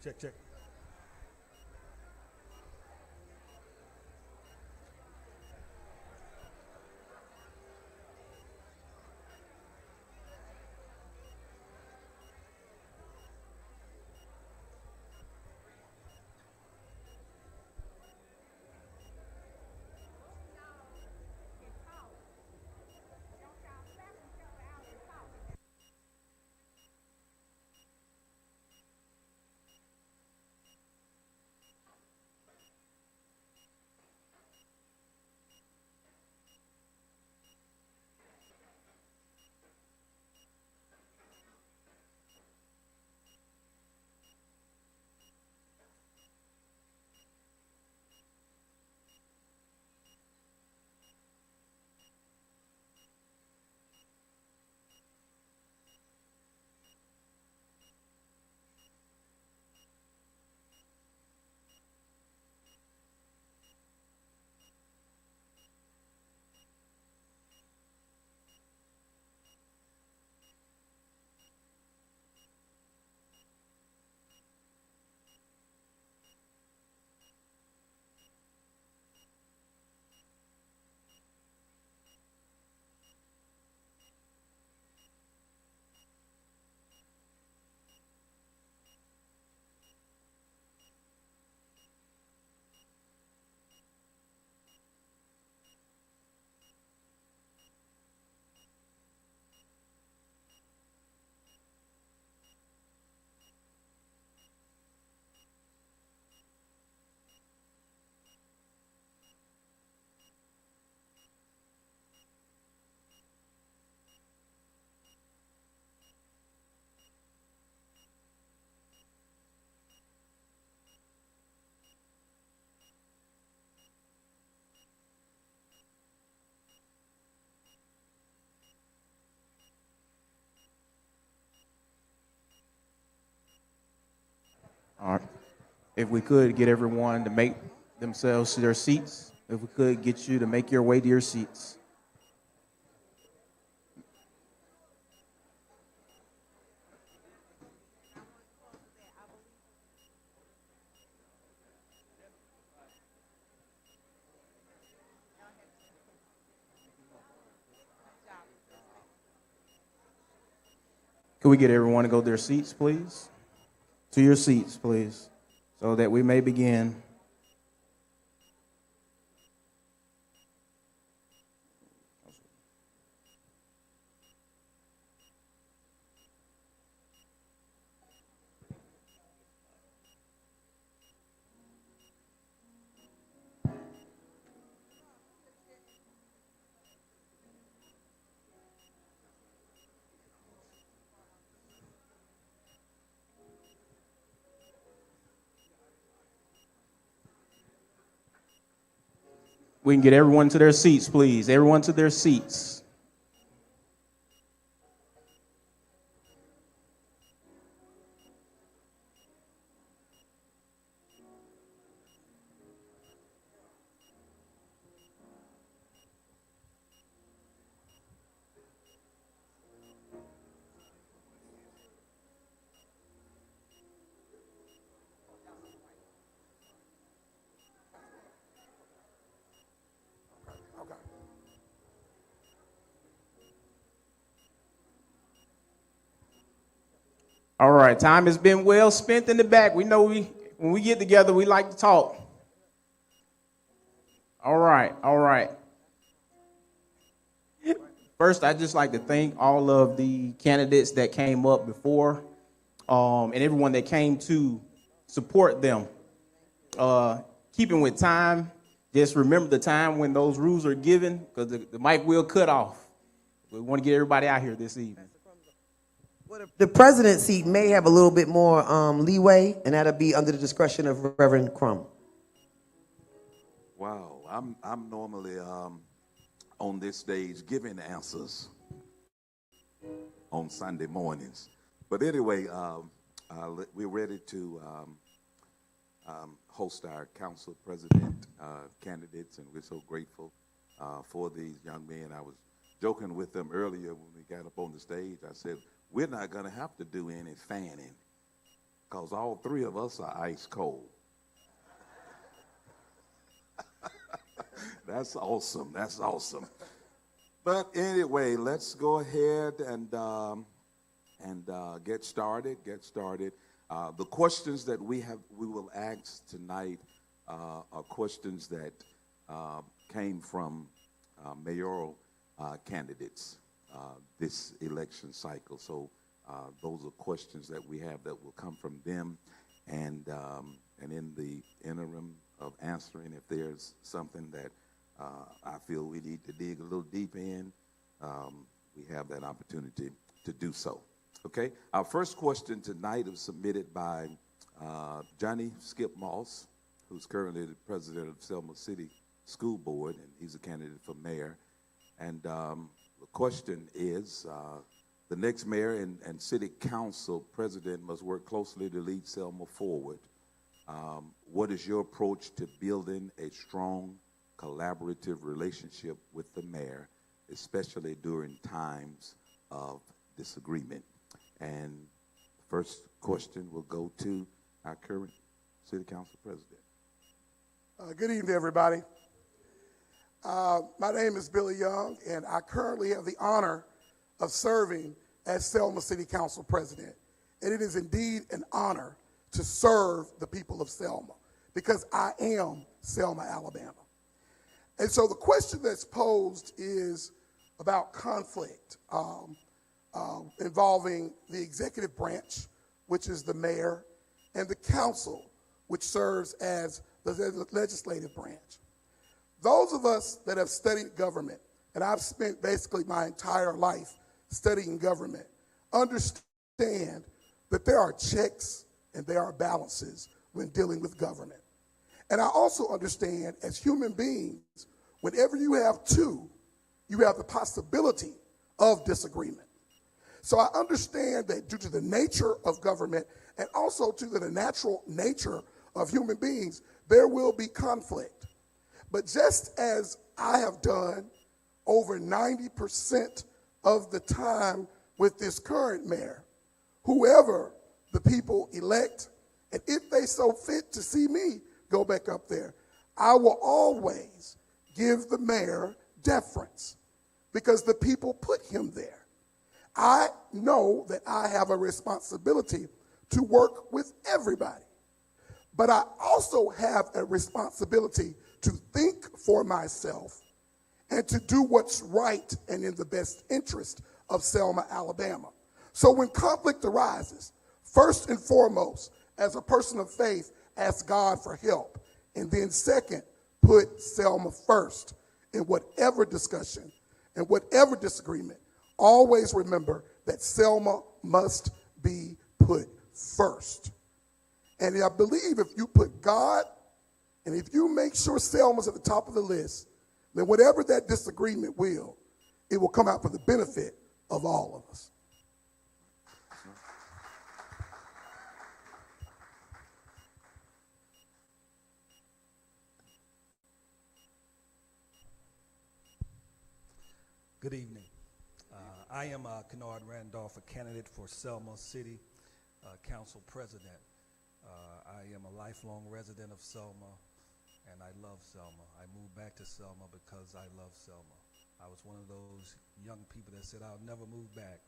Check, check. All right. If we could get everyone to make themselves to their seats, if we could get you to make your way to your seats. Could we get everyone to go to their seats, please? To your seats, please, so that we may begin. We can get everyone to their seats, please. Everyone to their seats. All right, time has been well spent in the back. We know when we get together, we like to talk. All right, all right. First, I'd just like to thank all of the candidates that came up before and everyone that came to support them. Keeping with time, just remember the time when those rules are given because the mic will cut off. We want to get everybody out here this evening. The president's seat may have a little bit more leeway, and that'll be under the discretion of Reverend Crum. Wow, I'm normally on this stage giving answers on Sunday mornings. But anyway, we're ready to host our council president candidates, and we're so grateful for these young men. I was joking with them earlier when we got up on the stage. I said, we're not going to have to do any fanning because all three of us are ice cold. That's awesome. That's awesome. But anyway, let's go ahead and get started. The questions that we will ask tonight are questions that came from mayoral candidates this election cycle. So those are questions that we have that will come from them, and in the interim of answering, if there's something that I feel we need to dig a little deep in, we have that opportunity to do so. Okay, our first question tonight is submitted by Johnny Skip Moss, who's currently the president of Selma City School Board, and he's a candidate for mayor. And the question is, the next mayor and city council president must work closely to lead Selma forward. What is your approach to building a strong collaborative relationship with the mayor, especially during times of disagreement? And the first question will go to our current city council president. Good evening, everybody. My name is Billy Young, and I currently have the honor of serving as Selma City Council President. And it is indeed an honor to serve the people of Selma, because I am Selma, Alabama. And so the question that's posed is about conflict involving the executive branch, which is the mayor, and the council, which serves as the legislative branch. Those of us that have studied government, and I've spent basically my entire life studying government, understand that there are checks and there are balances when dealing with government. And I also understand, as human beings, whenever you have two, you have the possibility of disagreement. So I understand that due to the nature of government and also to the natural nature of human beings, there will be conflict. But just as I have done over 90% of the time with this current mayor, whoever the people elect, and if they so fit to see me go back up there, I will always give the mayor deference because the people put him there. I know that I have a responsibility to work with everybody, but I also have a responsibility to think for myself and to do what's right and in the best interest of Selma, Alabama. So when conflict arises, first and foremost, as a person of faith, ask God for help. And then second, put Selma first in whatever discussion and whatever disagreement. Always remember that Selma must be put first. And I believe if you put God and if you make sure Selma's at the top of the list, then whatever that disagreement it will come out for the benefit of all of us. Good evening. I am Kennard Randolph, a candidate for Selma City Council President. I am a lifelong resident of Selma, and I love Selma. I moved back to Selma because I love Selma. I was one of those young people that said, I'll never move back.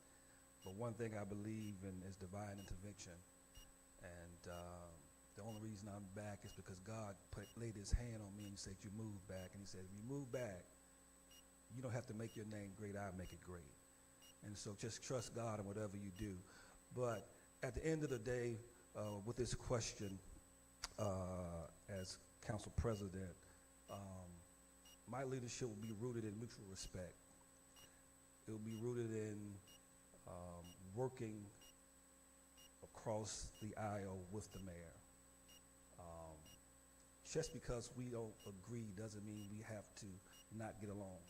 But one thing I believe in is divine intervention. And the only reason I'm back is because God laid his hand on me and said, you move back. And he said, if you move back, you don't have to make your name great, I'll make it great. And so just trust God in whatever you do. But at the end of the day, with this question, as council president, my leadership will be rooted in mutual respect. It will be rooted in working across the aisle with the mayor. Just because we don't agree doesn't mean we have to not get along.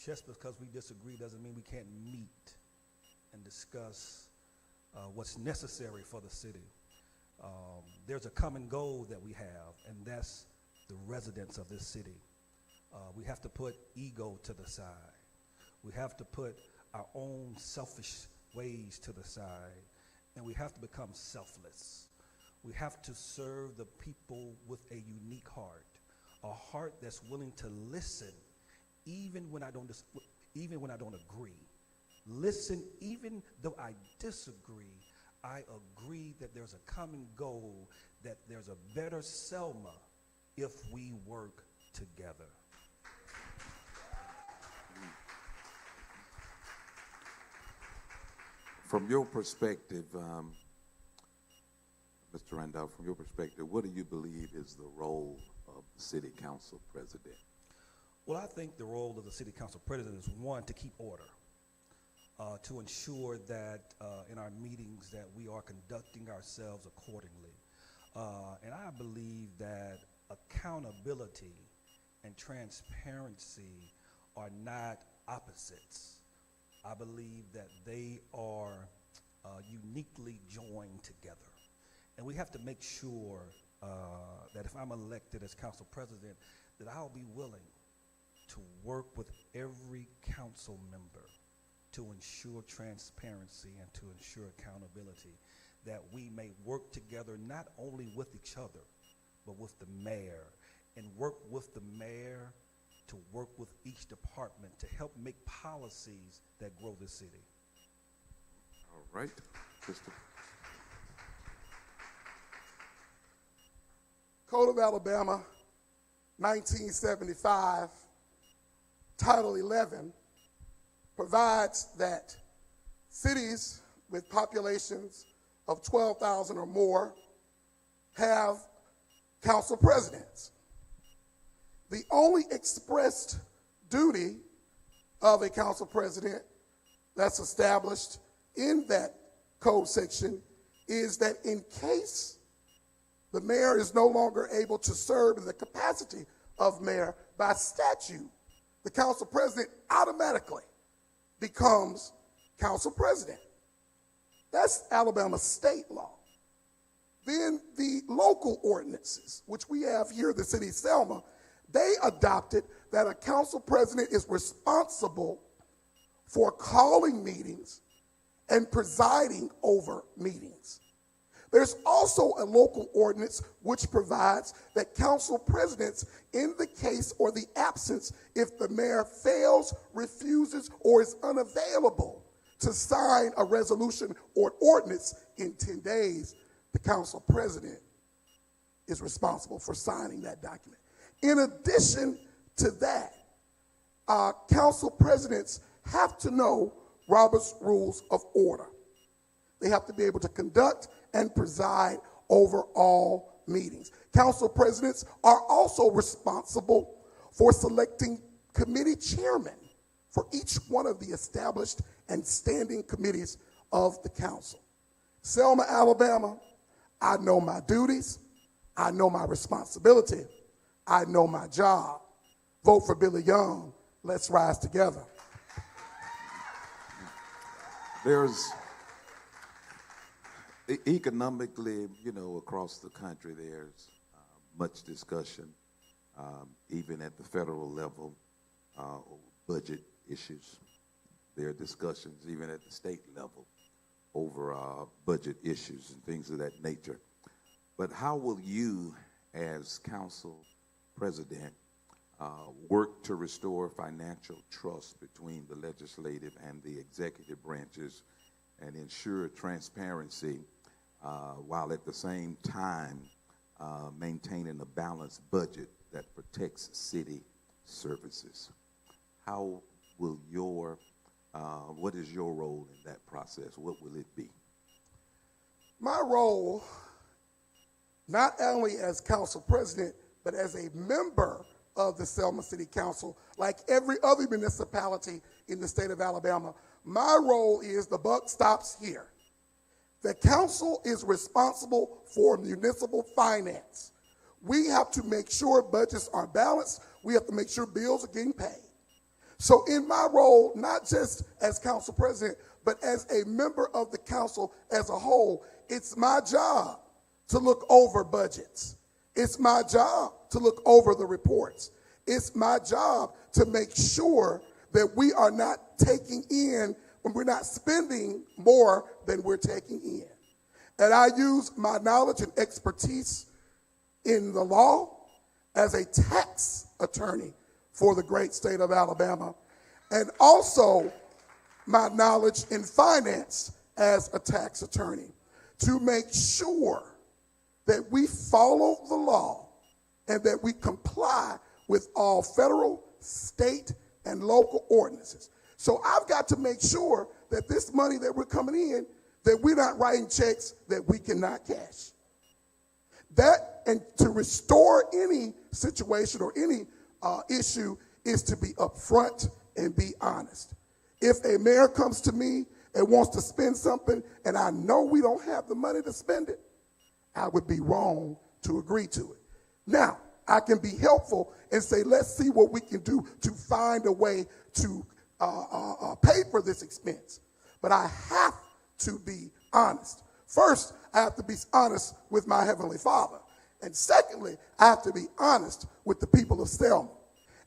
Just because we disagree doesn't mean we can't meet and discuss what's necessary for the city. There's a common goal that we have, and that's the residents of this city. We have to put ego to the side. We have to put our own selfish ways to the side and we have to become selfless. We have to serve the people with a unique heart, a heart that's willing to listen even when I don't agree. Listen even though I disagree. I agree that there's a common goal, that there's a better Selma if we work together. From your perspective, Mr. Randolph, from your perspective, what do you believe is the role of the city council president? Well, I think the role of the city council president is, one, to keep order, to ensure that in our meetings that we are conducting ourselves accordingly. And I believe that accountability and transparency are not opposites. I believe that they are uniquely joined together. And we have to make sure that if I'm elected as council president, that I'll be willing to work with every council member to ensure transparency and to ensure accountability, that we may work together not only with each other, but with the mayor, and work with the mayor to work with each department to help make policies that grow the city. All right, Mr. Code of Alabama, 1975, Title 11, provides that cities with populations of 12,000 or more have council presidents. The only expressed duty of a council president that's established in that code section is that in case the mayor is no longer able to serve in the capacity of mayor by statute, the council president automatically becomes council president. That's Alabama state law. Then the local ordinances, which we have here in the city of Selma, they adopted that a council president is responsible for calling meetings and presiding over meetings. There's also a local ordinance which provides that council presidents, in the case or the absence, if the mayor fails, refuses, or is unavailable to sign a resolution or ordinance in 10 days, the council president is responsible for signing that document. In addition to that, council presidents have to know Robert's Rules of Order. They have to be able to conduct and preside over all meetings. Council presidents are also responsible for selecting committee chairmen for each one of the established and standing committees of the council. Selma, Alabama, I know my duties, I know my responsibility, I know my job. Vote for Billy Young. Let's rise together. There's economically, across the country, there's much discussion, even at the federal level, budget issues. There are discussions even at the state level over budget issues and things of that nature. But how will you, as council president, work to restore financial trust between the legislative and the executive branches and ensure transparency while at the same time maintaining a balanced budget that protects city services? How will what is your role in that process? What will it be? My role, not only as council president, but as a member of the Selma City Council, like every other municipality in the state of Alabama, my role is the buck stops here. The council is responsible for municipal finance. We have to make sure budgets are balanced. We have to make sure bills are getting paid. So in my role, not just as council president, but as a member of the council as a whole, it's my job to look over budgets. It's my job to look over the reports. It's my job to make sure that we are not taking in, when we're not spending more than we're taking in. And I use my knowledge and expertise in the law as a tax attorney for the great state of Alabama, and also my knowledge in finance as a tax attorney to make sure that we follow the law and that we comply with all federal, state, and local ordinances. So I've got to make sure that this money that we're coming in, that we're not writing checks that we cannot cash. That, and to restore any situation or any issue, is to be upfront and be honest. If a mayor comes to me and wants to spend something and I know we don't have the money to spend it, I would be wrong to agree to it. Now, I can be helpful and say, let's see what we can do to find a way to pay for this expense. But I have to be honest. First, I have to be honest with my Heavenly Father. And secondly, I have to be honest with the people of Selma.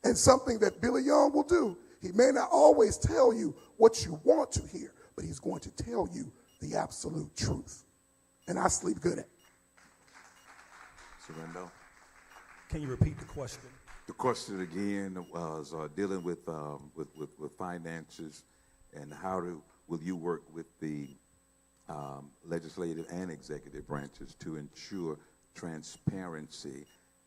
And something that Billy Young will do, he may not always tell you what you want to hear, but he's going to tell you the absolute truth. And I sleep good at it. Surrendo. Can you repeat the question? The question again was dealing with finances and how will you work with the legislative and executive branches to ensure transparency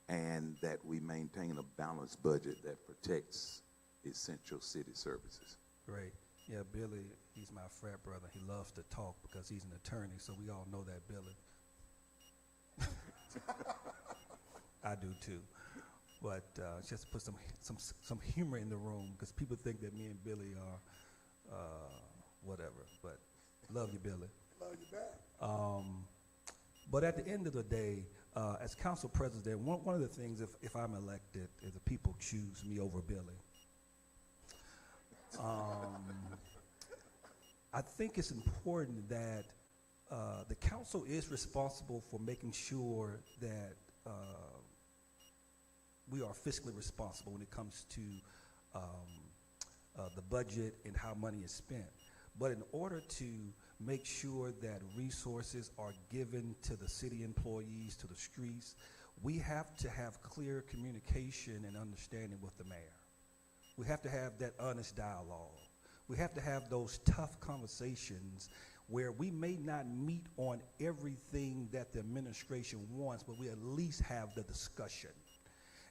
and that we maintain a balanced budget that protects essential city services. Great. Yeah, Billy, he's my frat brother. He loves to talk because he's an attorney, so we all know that, Billy. I do too. But just to put some humor in the room, because people think that me and Billy are whatever. But love you, Billy. Love you back. But at the end of the day, as council president, one of the things, if I'm elected, is the people choose me over Billy. I think it's important that the council is responsible for making sure that we are fiscally responsible when it comes to the budget and how money is spent. But in order to make sure that resources are given to the city employees, to the streets, we have to have clear communication and understanding with the mayor. We have to have that honest dialogue. We have to have those tough conversations where we may not meet on everything that the administration wants, but we at least have the discussion.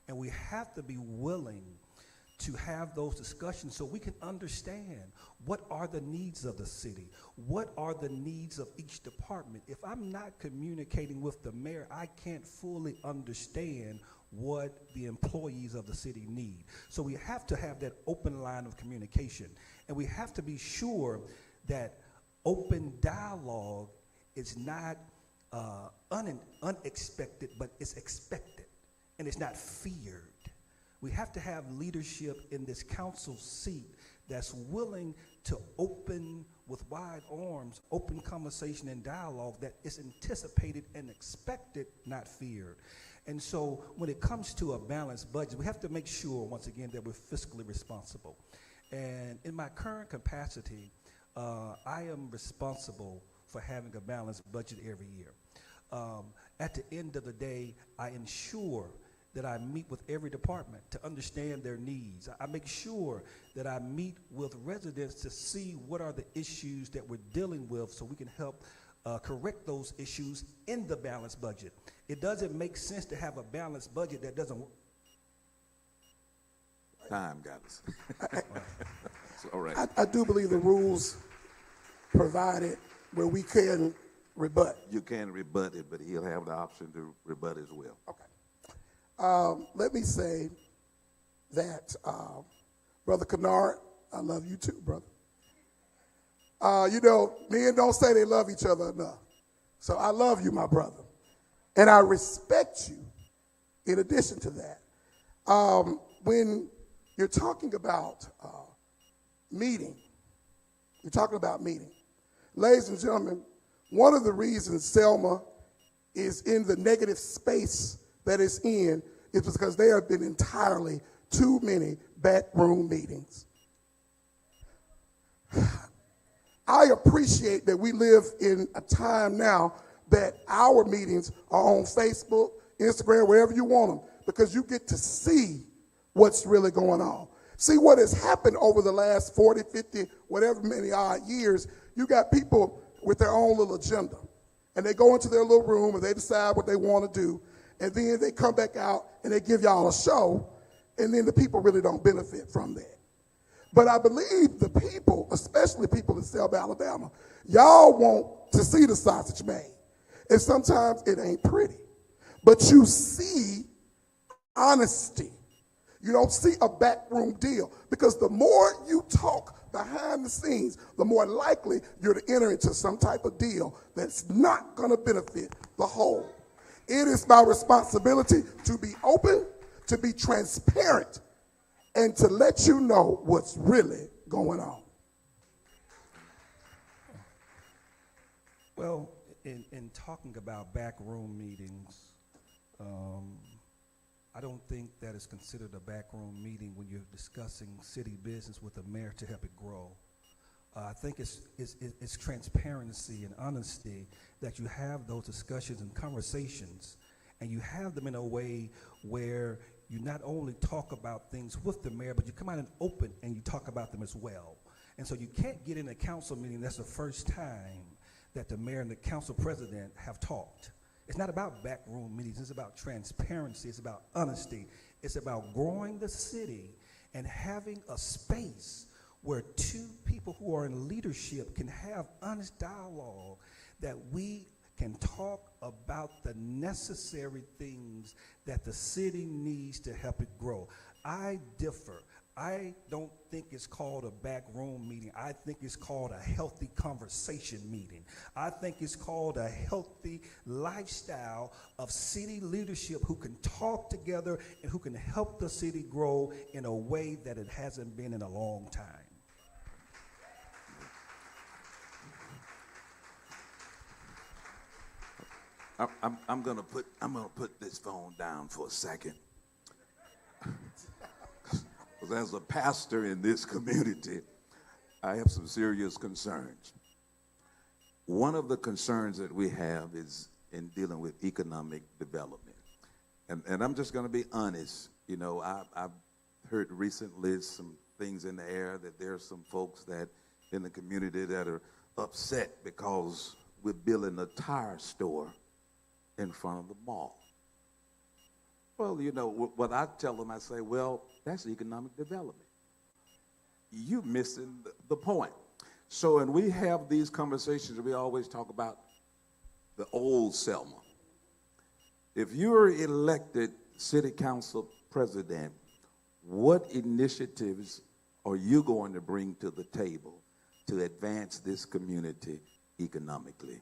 And we have to be willing to have those discussions so we can understand what are the needs of the city, what are the needs of each department. If I'm not communicating with the mayor, I can't fully understand what the employees of the city need. So we have to have that open line of communication, and we have to be sure that open dialogue is not unexpected, but it's expected, and it's not feared. We have to have leadership in this council seat that's willing to open with wide arms, open conversation and dialogue that is anticipated and expected, not feared. And so when it comes to a balanced budget, we have to make sure, once again, that we're fiscally responsible. And in my current capacity, I am responsible for having a balanced budget every year. At the end of the day, I ensure that I meet with every department to understand their needs. I make sure that I meet with residents to see what are the issues that we're dealing with so we can help correct those issues in the balanced budget. It doesn't make sense to have a balanced budget that doesn't work. Time got us. All right. I do believe the rules provided where we can rebut. You can rebut it, but he'll have the option to rebut as well. Okay. Let me say that, Brother Kennard, I love you too, brother. You know, men don't say they love each other enough. So I love you, my brother. And I respect you in addition to that. When you're talking about meeting, ladies and gentlemen, one of the reasons Selma is in the negative space that it's in is because there have been entirely too many backroom meetings. I appreciate that we live in a time now that our meetings are on Facebook, Instagram, wherever you want them, because you get to see what's really going on. See what has happened over the last 40, 50, whatever many odd years. You got people with their own little agenda, and they go into their little room and they decide what they want to do, and then they come back out and they give y'all a show, and then the people really don't benefit from that. But I believe the people, especially people in Selma, Alabama, y'all want to see the sausage made. And sometimes it ain't pretty. But you see honesty. You don't see a backroom deal. Because the more you talk behind the scenes, the more likely you're to enter into some type of deal that's not going to benefit the whole. It is my responsibility to be open, to be transparent, and to let you know what's really going on. Well, in talking about backroom meetings, I don't think that is considered a backroom meeting when you're discussing city business with the mayor to help it grow. I think it's transparency and honesty that you have those discussions and conversations, and you have them in a way where you not only talk about things with the mayor, but you come out and open and you talk about them as well. And so you can't get in a council meeting that's the first time that the mayor and the council president have talked. It's not about backroom meetings. It's about transparency. It's about honesty. It's about growing the city and having a space where two people who are in leadership can have honest dialogue, that we can talk about the necessary things that the city needs to help it grow. I differ. I don't think it's called a backroom meeting. I think it's called a healthy conversation meeting. I think it's called a healthy lifestyle of city leadership who can talk together and who can help the city grow in a way that it hasn't been in a long time. I'm gonna put this phone down for a second. Because as a pastor in this community, I have some serious concerns. One of the concerns that we have is in dealing with economic development. And I'm just going to be honest. You know, I've heard recently some things in the air that there are some folks that in the community that are upset because we're building a tire store in front of the mall. Well, you know, what I tell them, I say, well, that's economic development. You're missing the point. So, and we have these conversations, we always talk about the old Selma. If you're elected city council president, what initiatives are you going to bring to the table to advance this community economically?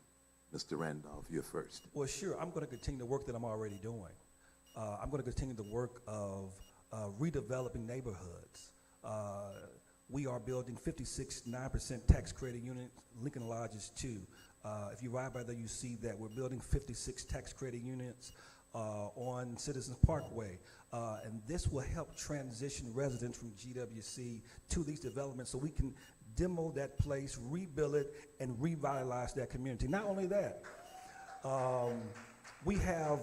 Mr. Randolph, you're first. Well, sure. I'm going to continue the work that I'm already doing. I'm going to continue the work of redeveloping neighborhoods. We are building 9% tax credit units. Lincoln Lodge is 2. If you ride by there, you see that we're building 56 tax credit units on Citizens Parkway. And this will help transition residents from GWC to these developments so we can demo that place, rebuild it, and revitalize that community. Not only that, we have,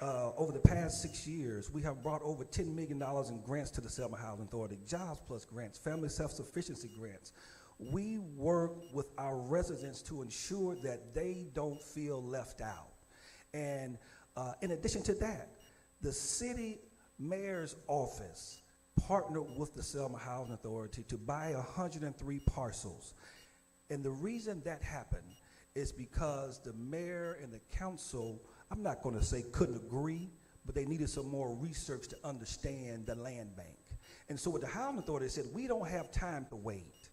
over the past 6 years, we have brought over $10 million in grants to the Selma Housing Authority, Jobs Plus grants, family self-sufficiency grants. We work with our residents to ensure that they don't feel left out. And in addition to that, the city mayor's office partnered with the Selma Housing Authority to buy 103 parcels. And the reason that happened is because the mayor and the council, I'm not going to say couldn't agree, but they needed some more research to understand the land bank. And so what the Housing Authority said, we don't have time to wait.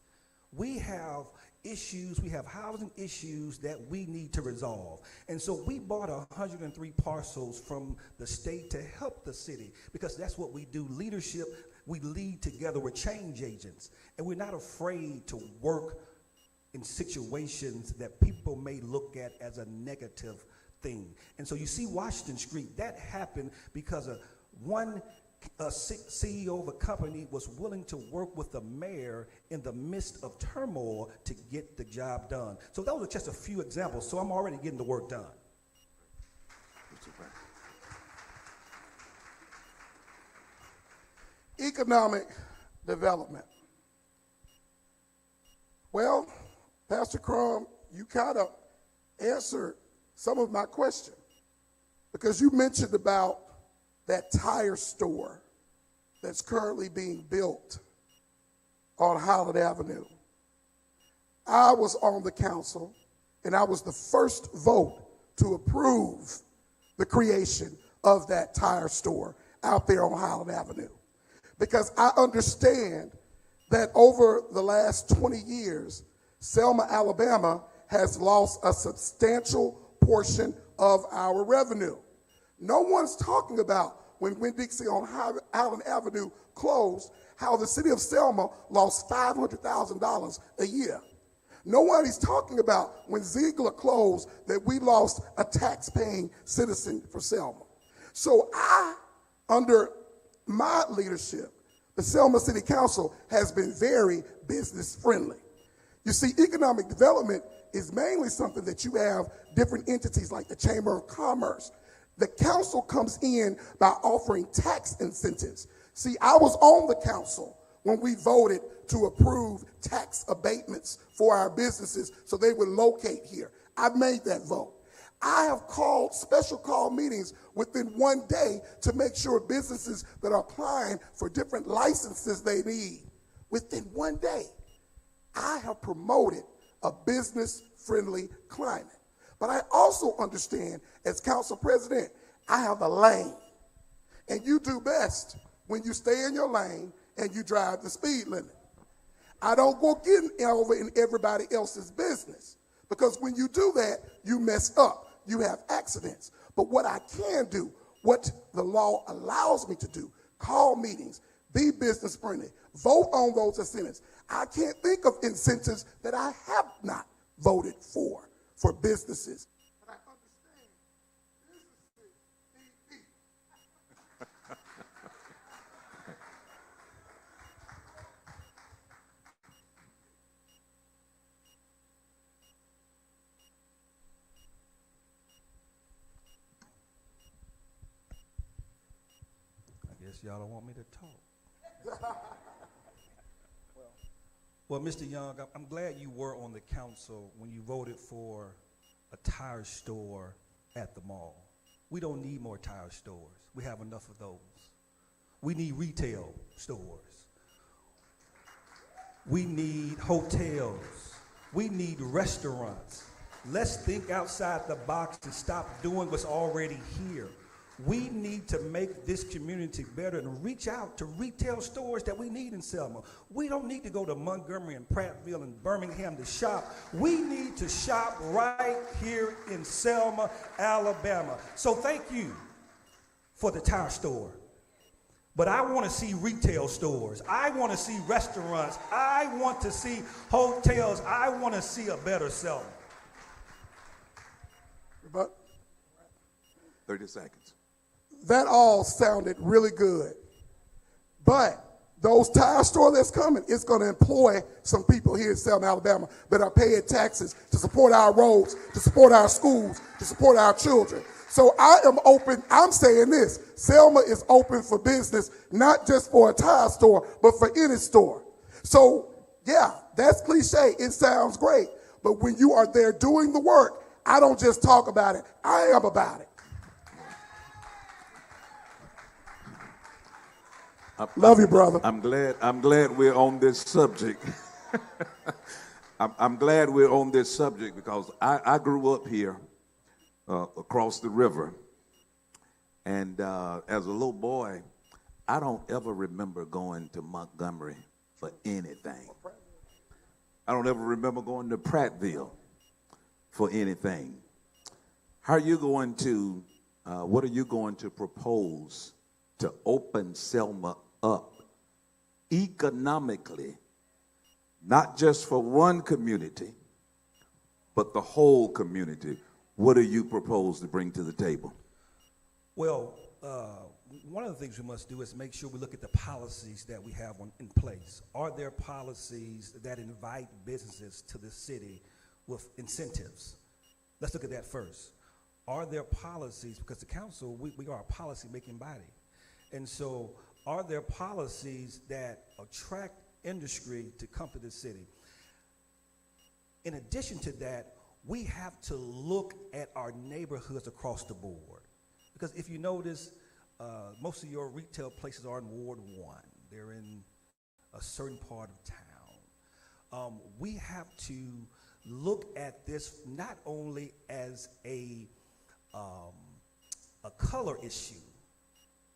We have issues, we have housing issues that we need to resolve. And so we bought 103 parcels from the state to help the city, because that's what we do. Leadership, we lead together. We're change agents. And we're not afraid to work in situations that people may look at as a negative thing. And so you see Washington Street, that happened because one CEO of a company was willing to work with the mayor in the midst of turmoil to get the job done. So those are just a few examples. So I'm already getting the work done. Economic development. Well, Pastor Crum, you kind of answered some of my question because you mentioned about that tire store that's currently being built on Highland Avenue. I was on the council, and I was the first vote to approve the creation of that tire store out there on Highland Avenue. Because I understand that over the last 20 years, Selma, Alabama has lost a substantial portion of our revenue. No one's talking about when Winn-Dixie on Highland Avenue closed, how the city of Selma lost $500,000 a year. Nobody's talking about when Ziegler closed that we lost a tax-paying citizen for Selma. So under my leadership, the Selma City Council has been very business friendly. You see, economic development is mainly something that you have different entities like the Chamber of Commerce. The council comes in by offering tax incentives. See, I was on the council when we voted to approve tax abatements for our businesses so they would locate here. I made that vote. I have called special call meetings within one day to make sure businesses that are applying for different licenses they need, within one day, I have promoted a business-friendly climate. But I also understand, as council president, I have a lane. And you do best when you stay in your lane and you drive the speed limit. I don't go getting over in everybody else's business, because when you do that, you mess up. You have accidents. But what I can do, what the law allows me to do, call meetings, be business friendly, vote on those incentives. I can't think of incentives that I have not voted for businesses. But I understand businesses need people. I guess y'all don't want me to talk. Well, Mr. Young, I'm glad you were on the council when you voted for a tire store at the mall. We don't need more tire stores. We have enough of those. We need retail stores. We need hotels. We need restaurants. Let's think outside the box and stop doing what's already here. We need to make this community better and reach out to retail stores that we need in Selma. We don't need to go to Montgomery and Prattville and Birmingham to shop. We need to shop right here in Selma, Alabama. So thank you for the tire store. But I want to see retail stores. I want to see restaurants. I want to see hotels. I want to see a better Selma. But 30 seconds. That all sounded really good. But those tire store that's coming, it's going to employ some people here in Selma, Alabama that are paying taxes to support our roads, to support our schools, to support our children. So I am open. I'm saying this. Selma is open for business, not just for a tire store, but for any store. So, yeah, that's cliche. It sounds great. But when you are there doing the work, I don't just talk about it. I am about it. Love you, brother. I'm glad we're on this subject. I'm glad we're on this subject because I grew up here across the river. And as a little boy, I don't ever remember going to Montgomery for anything. I don't ever remember going to Prattville for anything. How are you going to, what are you going to propose to open Selma up economically, not just for one community, but the whole community? What do you propose to bring to the table? Well, one of the things we must do is make sure we look at the policies that we have in place. Are there policies that invite businesses to the city with incentives? Let's look at that first. Are there policies, because the council, we are a policy-making body. And so are there policies that attract industry to come to the city? In addition to that, we have to look at our neighborhoods across the board. Because if you notice, most of your retail places are in Ward 1. They're in a certain part of town. We have to look at this not only as a color issue,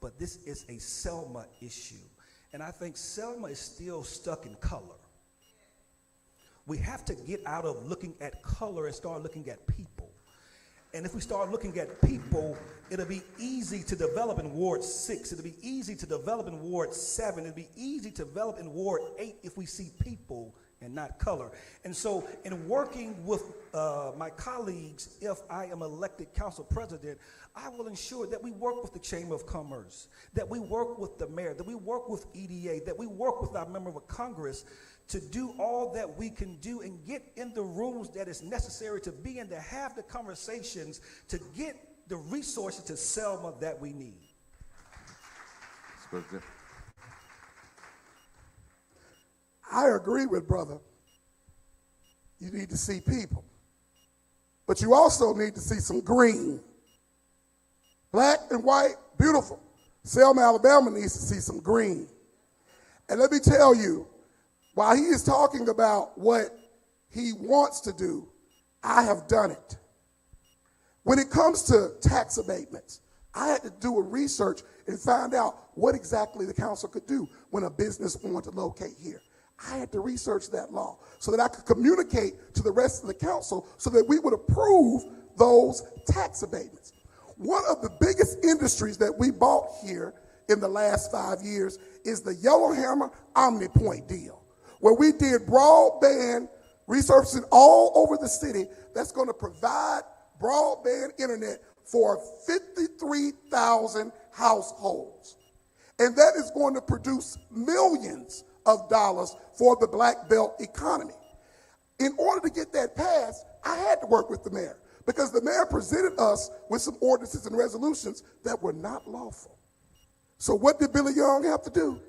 but this is a Selma issue. And I think Selma is still stuck in color. We have to get out of looking at color and start looking at people. And if we start looking at people, it'll be easy to develop in Ward 6. It'll be easy to develop in Ward 7. It'll be easy to develop in Ward 8 if we see people and not color. And so in working with my colleagues, if I am elected council president, I will ensure that we work with the Chamber of Commerce, that we work with the mayor, that we work with EDA, that we work with our member of Congress to do all that we can do and get in the rooms that is necessary to be in, to have the conversations, to get the resources to Selma that we need. I agree with brother. You need to see people. But you also need to see some green. Black and white, beautiful. Selma, Alabama needs to see some green. And let me tell you, while he is talking about what he wants to do, I have done it. When it comes to tax abatements, I had to do a research and find out what exactly the council could do when a business wanted to locate here. I had to research that law so that I could communicate to the rest of the council so that we would approve those tax abatements. One of the biggest industries that we bought here in the last 5 years is the Yellowhammer OmniPoint deal, where we did broadband resurfacing all over the city that's going to provide broadband internet for 53,000 households. And that is going to produce millions of dollars for the Black Belt economy. In order to get that passed, I had to work with the mayor because the mayor presented us with some ordinances and resolutions that were not lawful. So what did Billy Young have to do?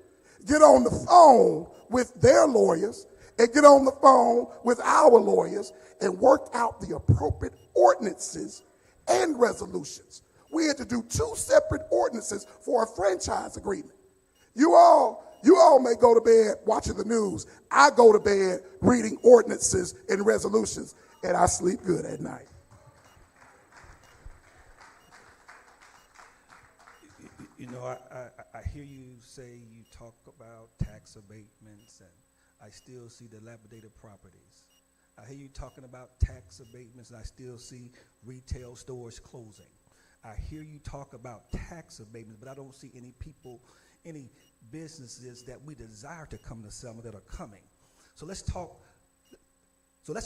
Get on the phone with their lawyers and get on the phone with our lawyers and work out the appropriate ordinances and resolutions. We had to do 2 separate ordinances for a franchise agreement. You all may go to bed watching the news. I go to bed reading ordinances and resolutions, and I sleep good at night. You know, I hear you say you talk about tax abatements, and I still see dilapidated properties. I hear you talking about tax abatements, and I still see retail stores closing. I hear you talk about tax abatements, but I don't see any people, any businesses that we desire to come to Selma that are coming. So let's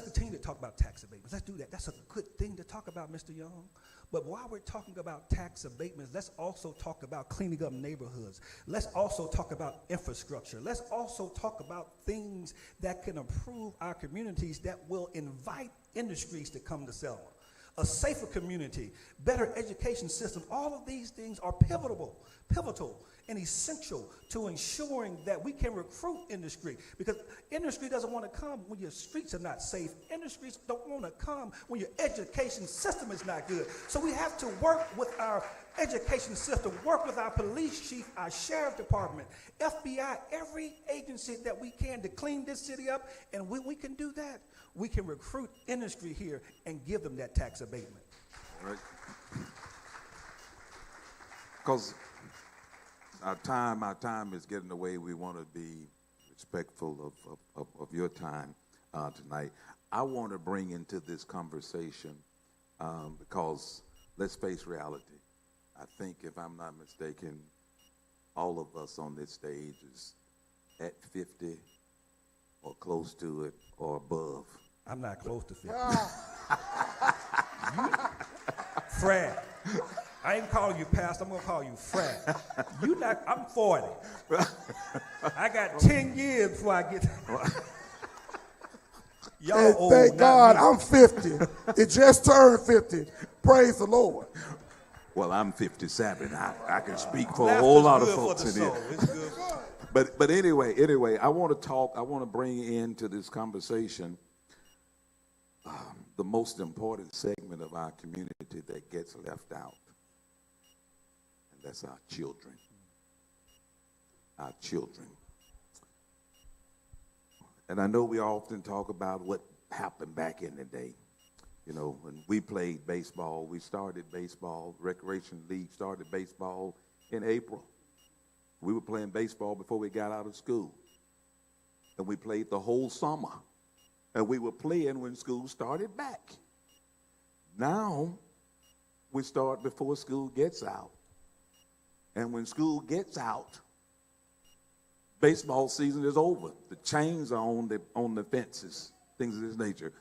continue to talk about tax abatements. Let's do that. That's a good thing to talk about, Mr. Young. But while we're talking about tax abatements, let's also talk about cleaning up neighborhoods. Let's also talk about infrastructure. Let's also talk about things that can improve our communities that will invite industries to come to Selma. A safer community, better education system, all of these things are pivotal and essential to ensuring that we can recruit industry, because industry doesn't want to come when your streets are not safe. Industries don't want to come when your education system is not good. So we have to work with our education system, work with our police chief, our sheriff department, FBI, every agency that we can to clean this city up. And when we can do that, we can recruit industry here and give them that tax abatement. Right. Because our time is getting away. We want to be respectful of your time tonight. I want to bring into this conversation because let's face reality. I think, if I'm not mistaken, all of us on this stage is at 50 or close to it or above. I'm not close to 50. Fred, I ain't calling you pastor, I'm gonna call you Fred. I'm 40. I got 10 years before I get y'all And old, thank not God me. I'm 50. It just turned 50. Praise the Lord. Well, I'm 57. I can speak for a whole lot of folks in here. But anyway, I want to bring into this conversation the most important segment of our community that gets left out. And that's our children. Our children. And I know we often talk about what happened back in the day. You know, when we played baseball, we started baseball, Recreation League started baseball in April. We were playing baseball before we got out of school. And we played the whole summer. And we were playing when school started back. Now, we start before school gets out. And when school gets out, baseball season is over. The chains are on the fences, things of this nature.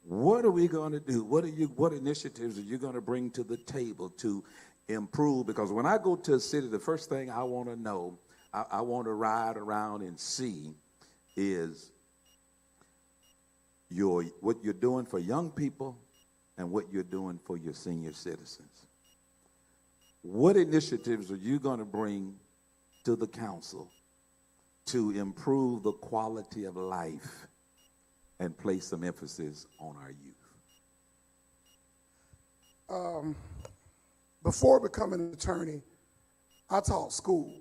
What are we going to do? What initiatives are you going to bring to the table to improve? Because when I go to a city, the first thing I want to know, I want to ride around and see is what you're doing for young people and what you're doing for your senior citizens. What initiatives are you going to bring to the council to improve the quality of life and place some emphasis on our youth? Before becoming an attorney, I taught school.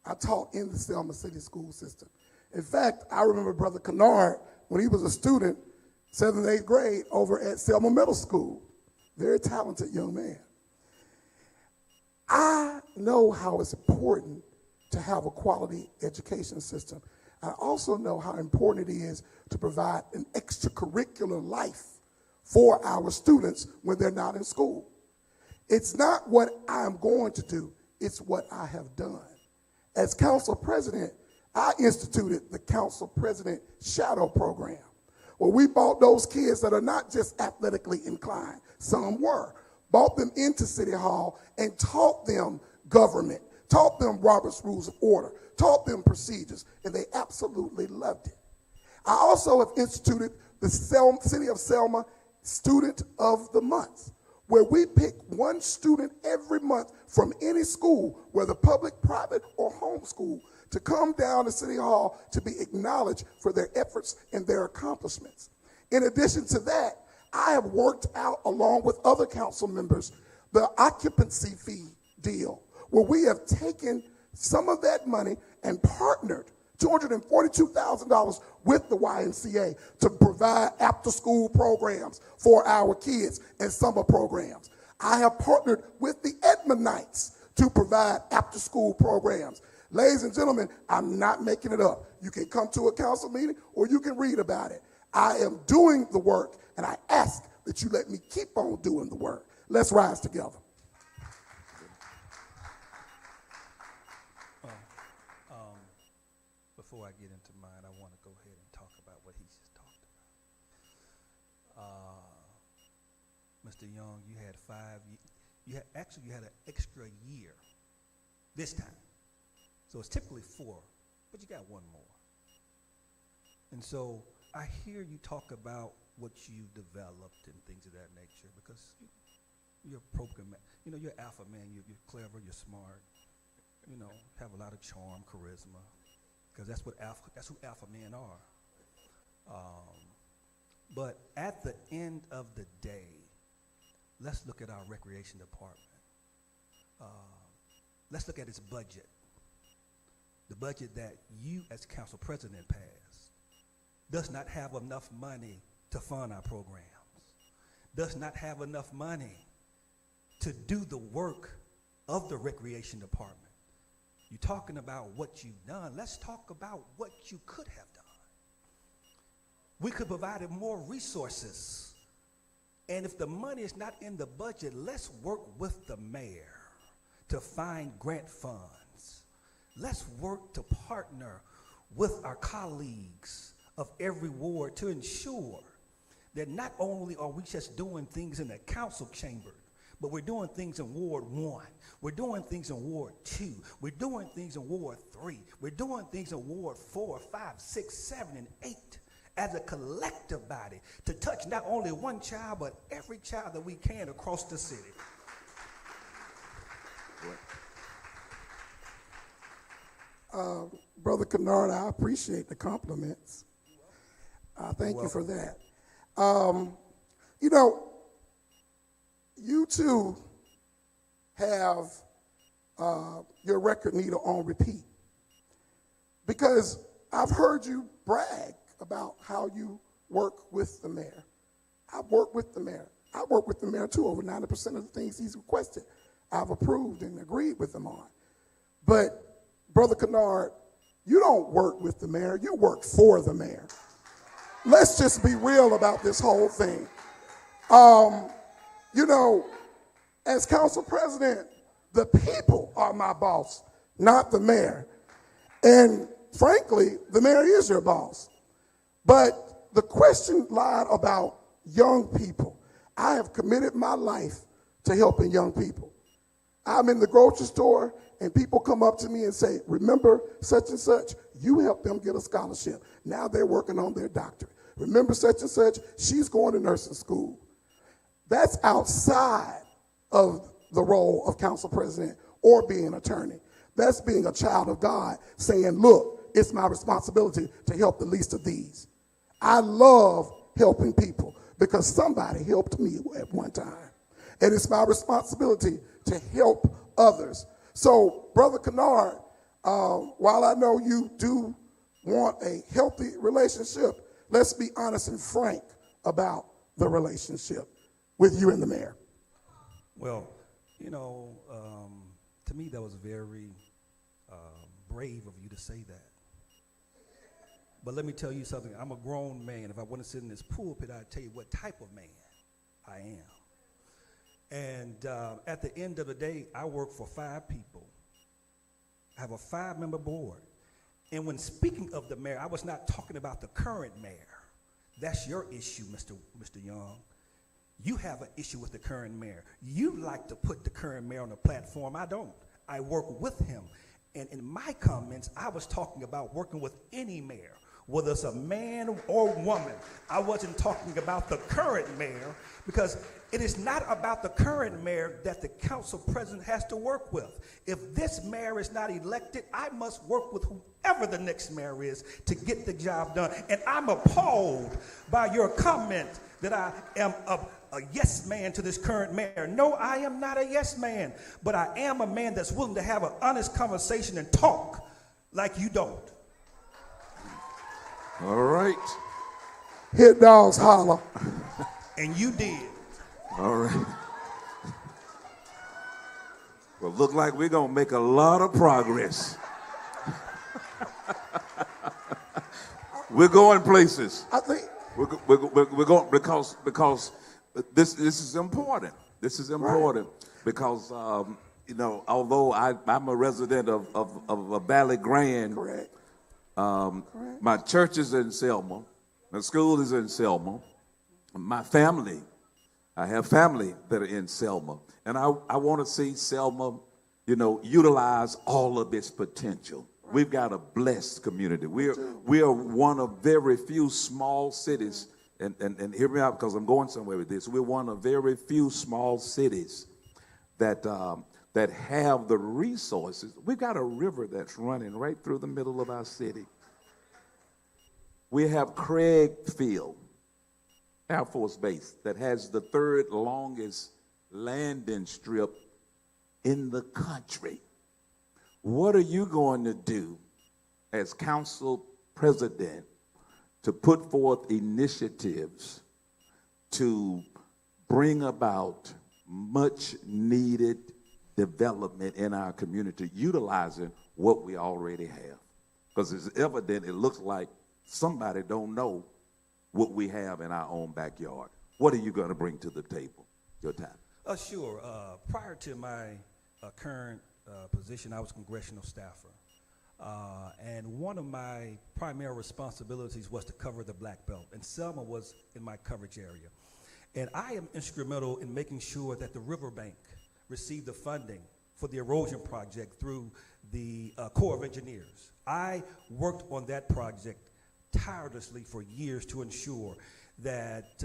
I taught in the Selma City school system. In fact, I remember Brother Kennard when he was a student, 7th and 8th grade, over at Selma Middle School. Very talented young man. I know how it's important to have a quality education system. I also know how important it is to provide an extracurricular life for our students when they're not in school. It's not what I am going to do, it's what I have done. As council president, I instituted the council president shadow program, where we brought those kids that are not just athletically inclined, some were, brought them into City Hall and taught them government, taught them Robert's Rules of Order, taught them procedures, and they absolutely loved it. I also have instituted the City of Selma Student of the Month, where we pick one student every month from any school, whether public, private, or homeschool, to come down to City Hall to be acknowledged for their efforts and their accomplishments. In addition to that, I have worked out, along with other council members, the occupancy fee deal, where we have taken some of that money and partnered $242,000 with the YMCA to provide after-school programs for our kids and summer programs. I have partnered with the Edmondites to provide after-school programs. Ladies and gentlemen, I'm not making it up. You can come to a council meeting or you can read about it. I am doing the work, and I ask that you let me keep on doing the work. Let's rise together. Before I get into mine, I want to go ahead and talk about what he just talked about. Mr. Young, you had 5 years. You had an extra year this time. So it's typically 4, but you got 1 more. And so I hear you talk about what you developed and things of that nature, because you're a program, you're an alpha man, you're clever, you're smart, have a lot of charm, charisma, because that's who alpha men are. But at the end of the day, let's look at our recreation department. Let's look at its budget. The budget that you as council president passed does not have enough money to fund our programs, does not have enough money to do the work of the recreation department. You're talking about what you've done. Let's talk about what you could have done. We could provide more resources. And if the money is not in the budget, let's work with the mayor to find grant funds. Let's work to partner with our colleagues of every ward to ensure that not only are we just doing things in the council chamber, but we're doing things in Ward 1. We're doing things in Ward 2. We're doing things in Ward 3. We're doing things in Ward 4, 5, 6, 7, and 8 as a collective body to touch not only one child, but every child that we can across the city. Brother Kennard, I appreciate the compliments. Thank you for that. You know, you two have your record needle on repeat, because I've heard you brag about how you work with the mayor. I've worked with the mayor. I work with the mayor too. Over 90% of the things he's requested, I've approved and agreed with him on. But Brother Kennard, you don't work with the mayor, you work for the mayor. Let's just be real about this whole thing. You know, as council president, the people are my boss, not the mayor. And frankly, the mayor is your boss. But the question lied about young people. I have committed my life to helping young people. I'm in the grocery store and people come up to me and say, remember such and such? You helped them get a scholarship. Now they're working on their doctorate. Remember such and such? She's going to nursing school. That's outside of the role of council president or being an attorney. That's being a child of God saying, look, it's my responsibility to help the least of these. I love helping people because somebody helped me at one time. And it's my responsibility to help others. So, Brother Kennard, while I know you do want a healthy relationship, let's be honest and frank about the relationship with you and the mayor. Well, you know, to me that was very brave of you to say that. But let me tell you something. I'm a grown man. If I want to sit in this pulpit, I'd tell you what type of man I am. And at the end of the day, I work for 5 people. I have a 5-member board. And when speaking of the mayor, I was not talking about the current mayor. That's your issue, Mr. Young. You have an issue with the current mayor. You like to put the current mayor on the platform. I don't. I work with him. And in my comments, I was talking about working with any mayor, whether it's a man or woman. I wasn't talking about the current mayor, because it is not about the current mayor that the council president has to work with. If this mayor is not elected, I must work with whoever the next mayor is to get the job done. And I'm appalled by your comment that I am a yes man to this current mayor. No, I am not a yes man, but I am a man that's willing to have an honest conversation and talk like you don't. All right. Hit dogs holler. And you did. All right. Well, look like we're going to make a lot of progress. We're going places. I think we're going because this is important. This is important because you know, although I'm a resident of Valley Grande, correct. My church is in Selma, my school is in Selma, my family, I have family that are in Selma, and I want to see Selma, you know, utilize all of its potential. We've got a blessed community. We are one of very few small cities, and hear me out because I'm going somewhere with this. We're one of very few small cities that have the resources. We've got a river that's running right through the middle of our city. We have Craig Field Air Force Base that has the 3rd longest landing strip in the country. What are you going to do as council president to put forth initiatives to bring about much needed development in our community, utilizing what we already have? Because it's evident, it looks like somebody don't know what we have in our own backyard. What are you going to bring to the table? Your time. Sure. Prior to my current position, I was congressional staffer. And one of my primary responsibilities was to cover the Black Belt. And Selma was in my coverage area. And I am instrumental in making sure that the riverbank received the funding for the erosion project through the Corps of Engineers. I worked on that project tirelessly for years to ensure that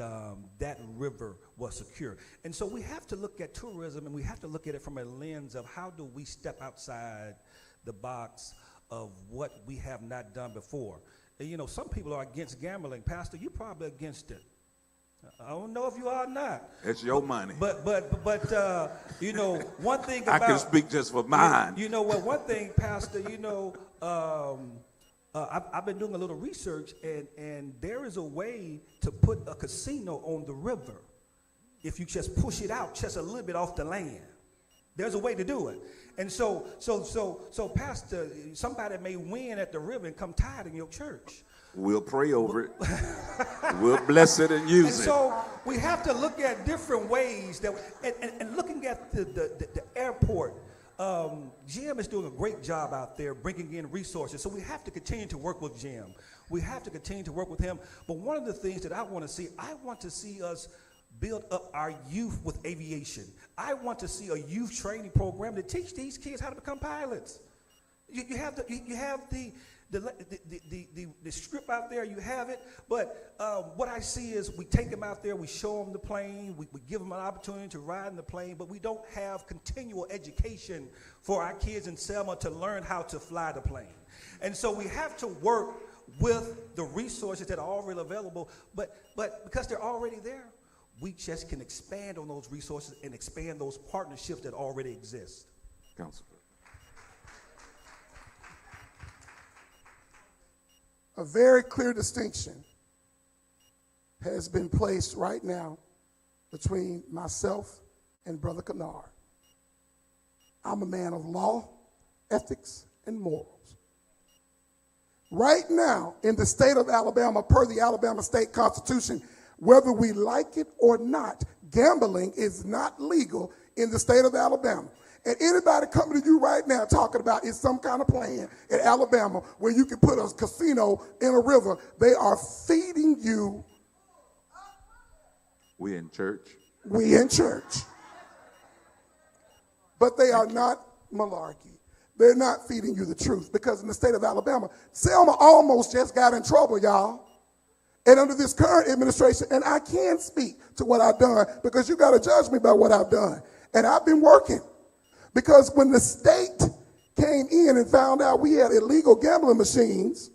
that river was secure. And so we have to look at tourism, and we have to look at it from a lens of how do we step outside the box of what we have not done before. And, you know, some people are against gambling. Pastor, you're probably against it. I don't know if you are or not. It's your money. But you know, one thing about... I can speak just for mine. You know what, one thing, Pastor, you know, I've been doing a little research, and there is a way to put a casino on the river if you just push it out just a little bit off the land. There's a way to do it. And so Pastor, somebody may win at the river and come tired in your church. We'll pray over it. We'll bless it and use it. So we have to look at different ways that, and looking at the airport, Jim is doing a great job out there bringing in resources. So we have to continue to work with Jim. We have to continue to work with him. But one of the things that I want to see us build up our youth with aviation. I want to see a youth training program to teach these kids how to become pilots. You have the script out there, you have it, but what I see is we take them out there, we show them the plane, we give them an opportunity to ride in the plane, but we don't have continual education for our kids in Selma to learn how to fly the plane. And so we have to work with the resources that are already available, but because they're already there, we just can expand on those resources and expand those partnerships that already exist. Councilor. A very clear distinction has been placed right now between myself and Brother Kennard. I'm a man of law, ethics, and morals. Right now, in the state of Alabama, per the Alabama State Constitution, whether we like it or not, gambling is not legal in the state of Alabama. And anybody coming to you right now talking about it's some kind of plan in Alabama where you can put a casino in a river, they are feeding you. We in church. We in church. But they are not malarkey. They're not feeding you the truth, because in the state of Alabama, Selma almost just got in trouble, y'all. And under this current administration, and I can speak to what I've done because you got to judge me by what I've done. And I've been working. Because when the state came in and found out we had illegal gambling machines,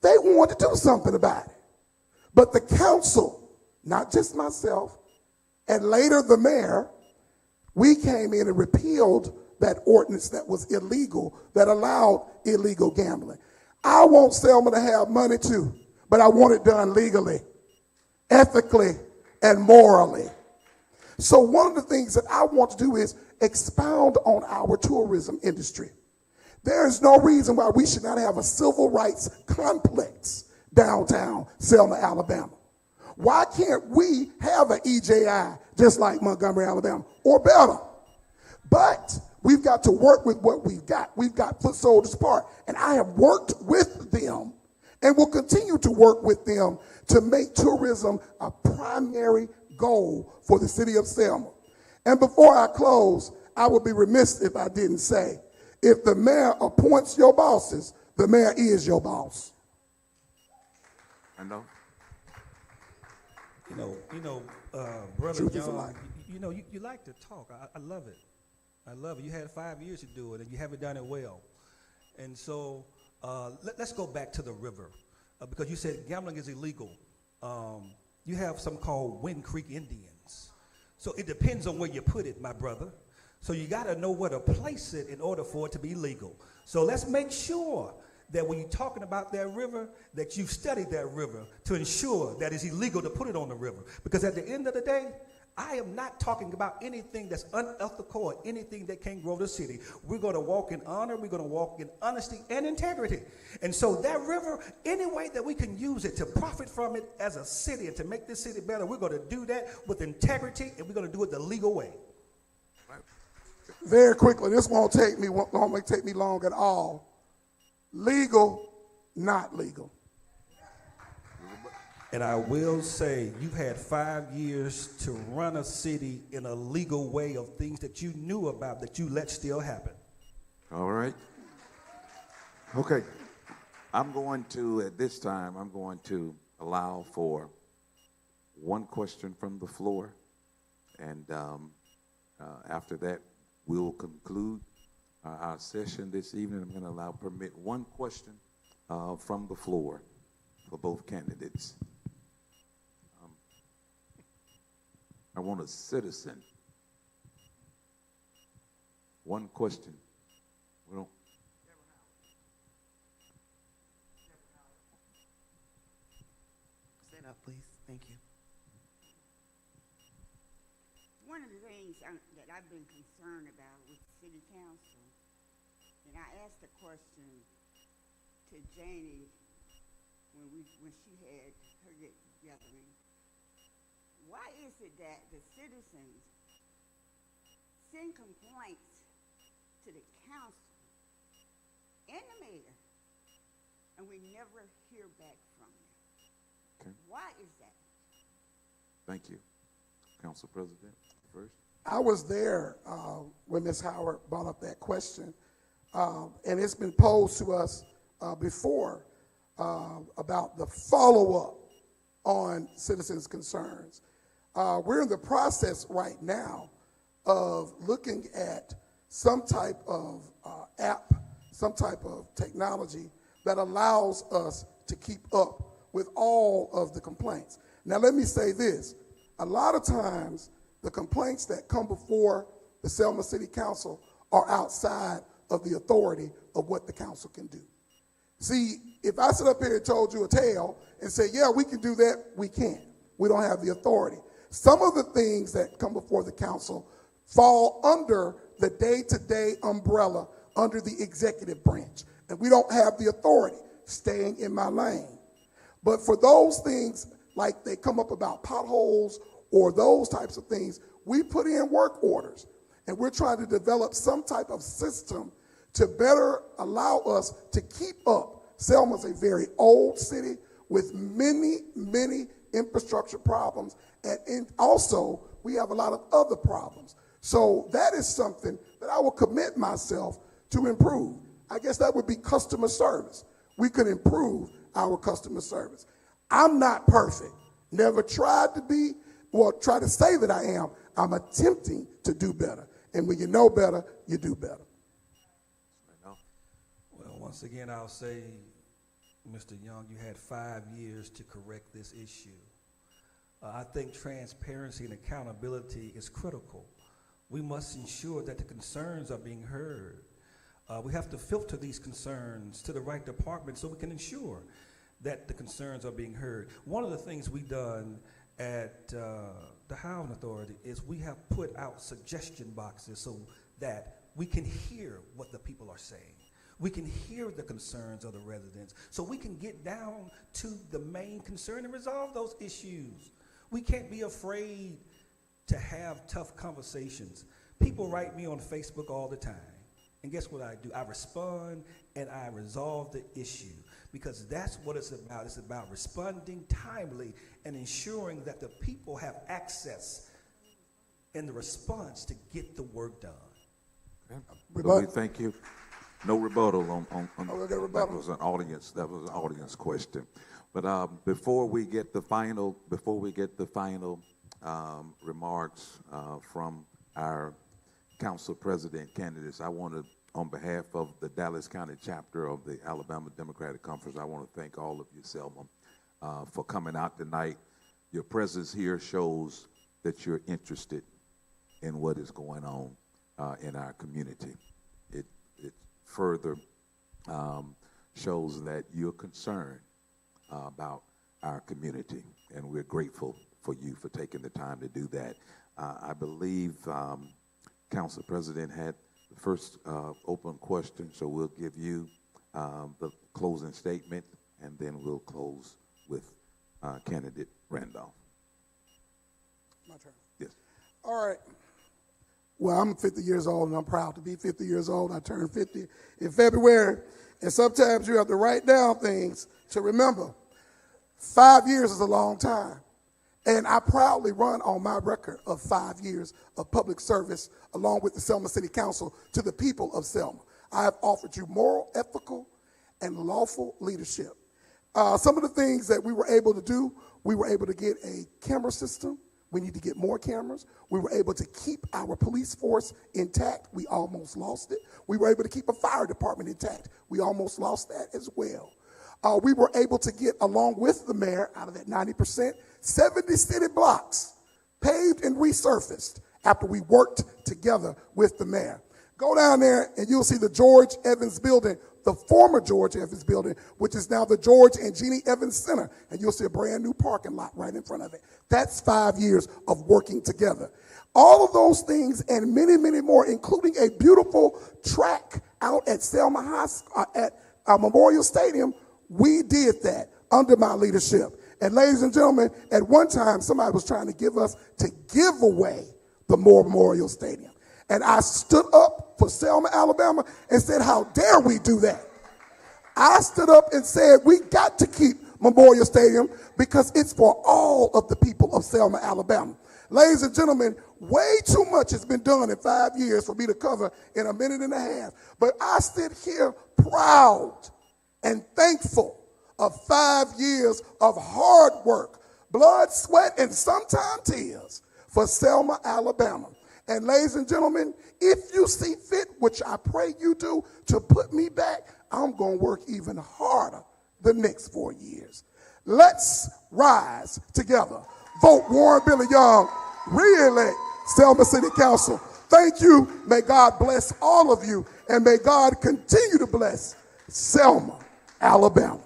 they wanted to do something about it. But the council, not just myself, and later the mayor, we came in and repealed that ordinance that was illegal, that allowed illegal gambling. I want Selma to have money too, but I want it done legally, ethically, and morally. So one of the things that I want to do is expound on our tourism industry. There is no reason why we should not have a civil rights complex downtown Selma, Alabama. Why can't we have an EJI just like Montgomery, Alabama, or better? But we've got to work with what we've got. We've got Foot Soldiers Park, and I have worked with them and will continue to work with them to make tourism a primary goal for the city of Selma. And before I close, I would be remiss if I didn't say, if the mayor appoints your bosses, the mayor is your boss. I know. Brother Truth is Young, you like to talk. I love it. I love it. You had 5 years to do it, and you haven't done it well. And so let's go back to the river, because you said gambling is illegal. You have something called Wind Creek Indians. So it depends on where you put it, my brother. So you got to know where to place it in order for it to be legal. So let's make sure that when you're talking about that river, that you've studied that river to ensure that it's illegal to put it on the river. Because at the end of the day, I am not talking about anything that's unethical or anything that can grow the city. We're going to walk in honor. We're going to walk in honesty and integrity. And so that river, any way that we can use it to profit from it as a city and to make this city better, we're going to do that with integrity, and we're going to do it the legal way. Very quickly, this won't take me long at all. Legal, not legal. And I will say, you've had 5 years to run a city in a legal way of things that you knew about that you let still happen. All right. Okay. At this time, I'm going to allow for one question from the floor. And after that, we'll conclude our session this evening. I'm going to permit one question from the floor for both candidates. I want a citizen. One question. We don't. Stand up, please. Thank you. One of the things that I've been concerned about with city council, and I asked a question to Janie when she had her gathering. Why is it that the citizens send complaints to the council and the mayor, and we never hear back from them? Okay. Why is that? Thank you. Council President, first. I was there when Ms. Howard brought up that question, and it's been posed to us before about the follow-up on citizens' concerns. We're in the process right now of looking at some type of app, some type of technology that allows us to keep up with all of the complaints. Now, let me say this. A lot of times, the complaints that come before the Selma City Council are outside of the authority of what the council can do. See, if I sit up here and told you a tale and say, yeah, we can do that, we can't. We don't have the authority. Some of the things that come before the council fall under the day-to-day umbrella under the executive branch, and we don't have the authority, staying in my lane. But for those things, like they come up about potholes or those types of things, we put in work orders, and we're trying to develop some type of system to better allow us to keep up. Selma's a very old city with many, many infrastructure problems, and also we have a lot of other problems. So that is something that I will commit myself to improve. I guess that would be customer service. We could improve our customer service. I'm not perfect. Never tried to be, or try to say that I am. I'm attempting to do better. And when you know better, you do better. Well, once again, I'll say, Mr. Young, you had 5 years to correct this issue. I think transparency and accountability is critical. We must ensure that the concerns are being heard. We have to filter these concerns to the right department so we can ensure that the concerns are being heard. One of the things we've done at the Housing Authority is we have put out suggestion boxes so that we can hear what the people are saying. We can hear the concerns of the residents so we can get down to the main concern and resolve those issues. We can't be afraid to have tough conversations. People write me on Facebook all the time. And guess what I do? I respond and I resolve the issue, because that's what it's about. It's about responding timely and ensuring that the people have access in the response to get the work done. Okay. So we thank you. No rebuttal on rebuttal. That was an audience question. But before we get the final remarks from our council president candidates, I want to, on behalf of the Dallas County chapter of the Alabama Democratic Conference, I want to thank all of you, Selma, for coming out tonight. Your presence here shows that you're interested in what is going on in our community. It further shows that you're concerned about our community, and we're grateful for you for taking the time to do that. I believe Council President had the first open question, so we'll give you the closing statement, and then we'll close with candidate Randolph. My turn. Yes. All right. Well, I'm 50 years old, and I'm proud to be 50 years old. I turned 50 in February, and sometimes you have to write down things to remember. 5 years is a long time, and I proudly run on my record of 5 years of public service along with the Selma City Council to the people of Selma. I have offered you moral, ethical, and lawful leadership. Some of the things that we were able to do, we were able to get a camera system. We need to get more cameras. We were able to keep our police force intact. We almost lost it. We were able to keep a fire department intact. We almost lost that as well. We were able to get, along with the mayor, out of that 90%, 70 city blocks paved and resurfaced after we worked together with the mayor. Go down there and you'll see the George Evans building, the former George Evans building, which is now the George and Jeannie Evans Center. And you'll see a brand new parking lot right in front of it. That's 5 years of working together. All of those things and many, many more, including a beautiful track out at Selma at Memorial Stadium, we did that under my leadership. And ladies and gentlemen, at one time, somebody was trying to give us to give away the Memorial Stadium. And I stood up for Selma, Alabama, and said, how dare we do that? I stood up and said, we got to keep Memorial Stadium because it's for all of the people of Selma, Alabama. Ladies and gentlemen, way too much has been done in 5 years for me to cover in a minute and a half. But I sit here proud and thankful of 5 years of hard work, blood, sweat, and sometimes tears for Selma, Alabama. And ladies and gentlemen, if you see fit, which I pray you do, to put me back, I'm going to work even harder the next 4 years. Let's rise together. Vote Warren Billy Young, re-elect Selma City Council. Thank you. May God bless all of you, and may God continue to bless Selma, Alabama.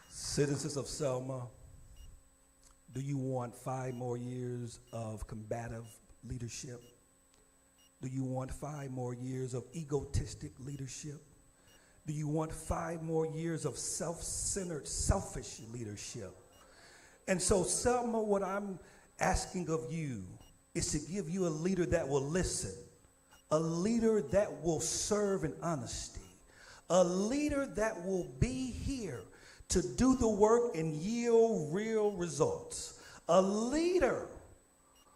Citizens of Selma, do you want 5 more years of combative leadership? Do you want 5 more years of egotistic leadership? Do you want 5 more years of self-centered, selfish leadership? And so, Selma, what I'm asking of you is to give you a leader that will listen, a leader that will serve in honesty, a leader that will be here to do the work and yield real results, a leader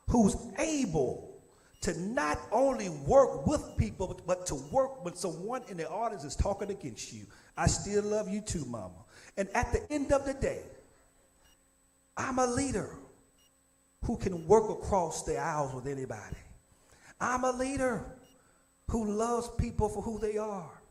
who's able to not only work with people, but to work when someone in the audience is talking against you. I still love you too, mama. And at the end of the day, I'm a leader who can work across the aisles with anybody. I'm a leader who loves people for who they are.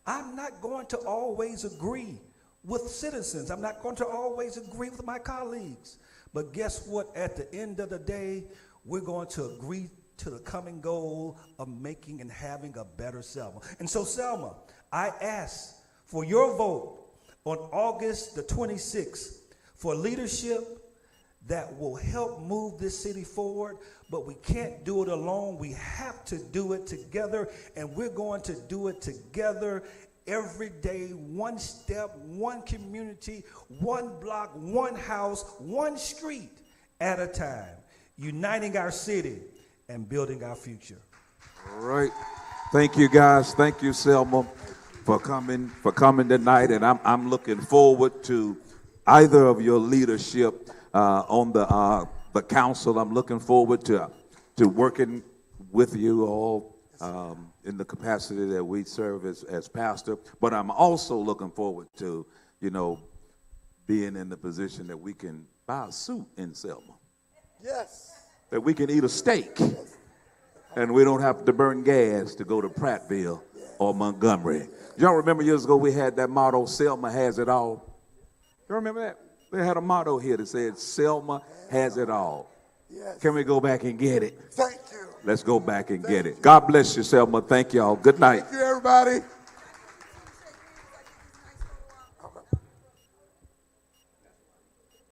I'm not going to always agree with citizens. I'm not going to always agree with my colleagues. But guess what? At the end of the day, we're going to agree to the common goal of making and having a better Selma. And so, Selma, I ask for your vote on August the 26th for leadership that will help move this city forward, but we can't do it alone. We have to do it together, and we're going to do it together every day, one step, one community, one block, one house, one street at a time, uniting our city and building our future. All right. Thank you, guys. Thank you, Selma, for coming tonight, and I'm looking forward to either of your leadership on the council. I'm looking forward to working with you all in the capacity that we serve as pastor. But I'm also looking forward to, being in the position that we can buy a suit in Selma. Yes. That we can eat a steak, and we don't have to burn gas to go to Prattville or Montgomery. Y'all remember years ago we had that motto, Selma has it all? You remember that? They had a motto here that said, Selma has it all. Yes. Can we go back and get it? Thank you. Let's go back and get it. God bless you, Selma. Thank y'all. Good night. Thank you, everybody.